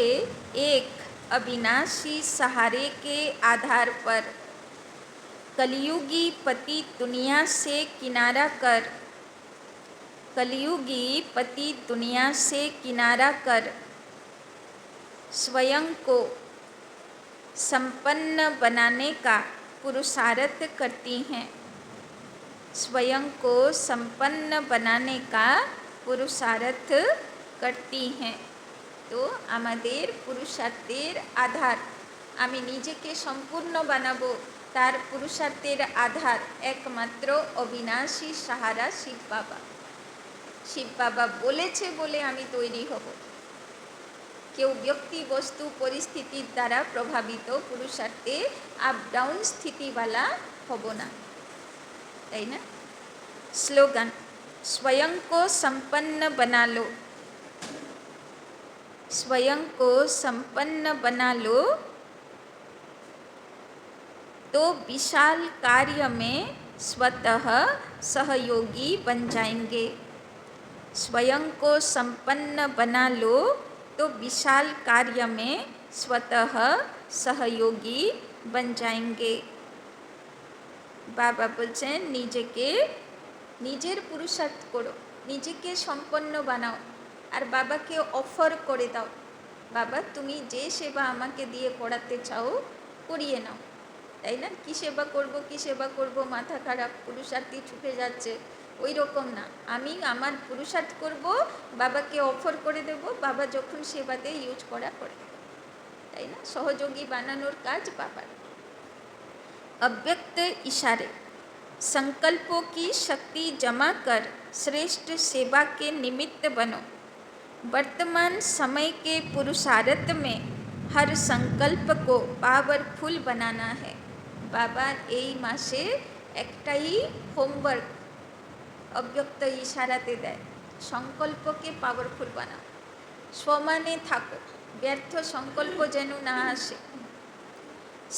एक अविनाशी सहारे के आधार पर कलयुगी पति दुनिया से किनारा कर, कलयुगी पति दुनिया से किनारा कर स्वयं को संपन्न बनाने का पुरुषार्थ करती हैं, स्वयं को संपन्न बनाने का पुरुषार्थ करती हैं। तो আমাদের পুরুষার্থের আধার, আমি নিজেকে সম্পূর্ণ বানাবো, তার পুরুষার্থের আধার একমাত্র অবিনাশী সাহারা শিব বাবা। শিব বাবা বলেছে বলে আমি তৈরি হব, কেউ ব্যক্তি বস্তু পরিস্থিতির দ্বারা প্রভাবিত পুরুষার্থে আপ ডাউন স্থিতিওয়ালা হব না, তাই না? স্লোগান स्वयं को संपन्न बना लो, स्वयं को संपन्न बना लो तो विशाल कार्य में स्वतः सहयोगी बन जाएंगे, स्वयं को संपन्न बना लो तो विशाल कार्य में स्वतः सहयोगी बन जाएंगे। বাবা বলছেন নিজেকে, নিজের পুরুষার্থ করো, নিজেকে সম্পন্ন বানাও, আর বাবাকে অফার করে দাও, বাবা তুমি যে সেবা আমাকে দিয়ে করাতে চাও করিয়ে নাও, তাই না? কী সেবা করব, কী সেবা করব, মাথা খারাপ, পুরুষার্থী ছুটে যাচ্ছে, ওই রকম না। আমি আমার পুরুষার্থ করব, বাবাকে অফার করে দেব, বাবা যখন সেবাতে ইউজ করা করে, তাই না? সহযোগী বানানোর কাজ বাবার। अव्यक्त इशारे संकल्पों की शक्ति जमा कर श्रेष्ठ सेवा के निमित्त बनो, वर्तमान समय के पुरुषार्थ में हर संकल्प को पावरफुल बनाना है। बाबा এই মাসে একটাই হোমওয়ার্ক অব্যক্ত ইশারাতে দেয়, সংকল্পকে পাওয়ারফুল বানাও, সমানে থাকো, ব্যর্থ সংকল্প যেন না আসে।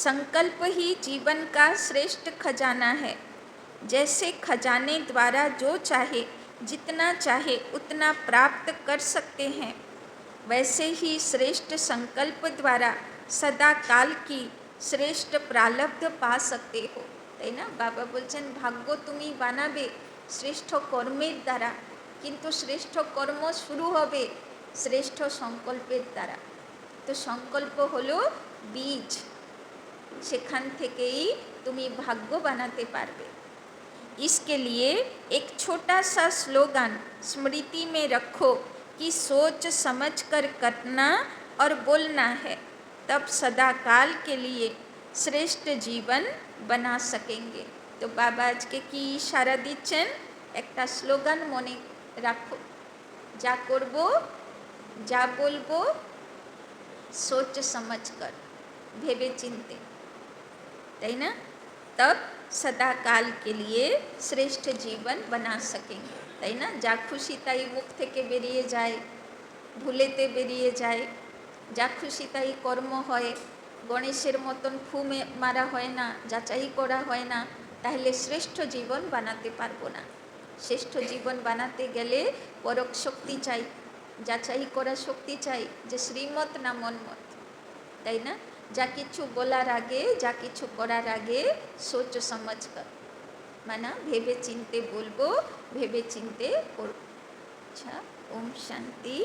संकल्प ही जीवन का श्रेष्ठ खजाना है, जैसे खजाने द्वारा जो चाहे जितना चाहे उतना प्राप्त कर सकते हैं, वैसे ही श्रेष्ठ संकल्प द्वारा सदा काल की श्रेष्ठ प्रारब्ध पा सकते हो, তাই না? বাবা বলছেন ভাগ্য তুমি বানাবে শ্রেষ্ঠ কর্মের দ্বারা, কিন্তু শ্রেষ্ঠ কর্ম শুরু হবে শ্রেষ্ঠ সংকল্পের দ্বারা। তো সংকল্প হলো বীজ, সেখান থেকেই তুমি ভাগ্য বানাতে পারবে। इसके लिए एक छोटा सा स्लोगन स्मृति में रखो कि सोच समझ कर करना और बोलना है, तब सदा काल के लिए श्रेष्ठ जीवन बना सकेंगे। तो बाबा আজকে কি ইশারা দিচ্ছেন? একটা স্লোগান মনে রাখো, যা করব যা বলবো सोच समझ कर, ভেবে চিনতে, তাই না? तब सदा काल के लिए श्रेष्ठ जीवन बना सकेंगे, তাই না? যা খুশি তাই মুখ থেকে বেরিয়ে যায়, ভুলেতে বেরিয়ে যায়, যা খুশি তাই কর্ম হয়, গণেশের মতন ফু মারা হয় না, যাচাই করা হয় না, তাহলে শ্রেষ্ঠ জীবন বানাতে পারবো না। শ্রেষ্ঠ জীবন বানাতে গেলে পরক শক্তি চাই, যাচাই করা শক্তি চাই যে শ্রীমত না মনমত, তাই না? যা কিছু বলার আগে, যা কিছু করার আগে সোচ সমঝ কর, মানে ভেবে চিনতে বলবো, ভেবে চিনতে করবো। আচ্ছা, ওম শান্তি।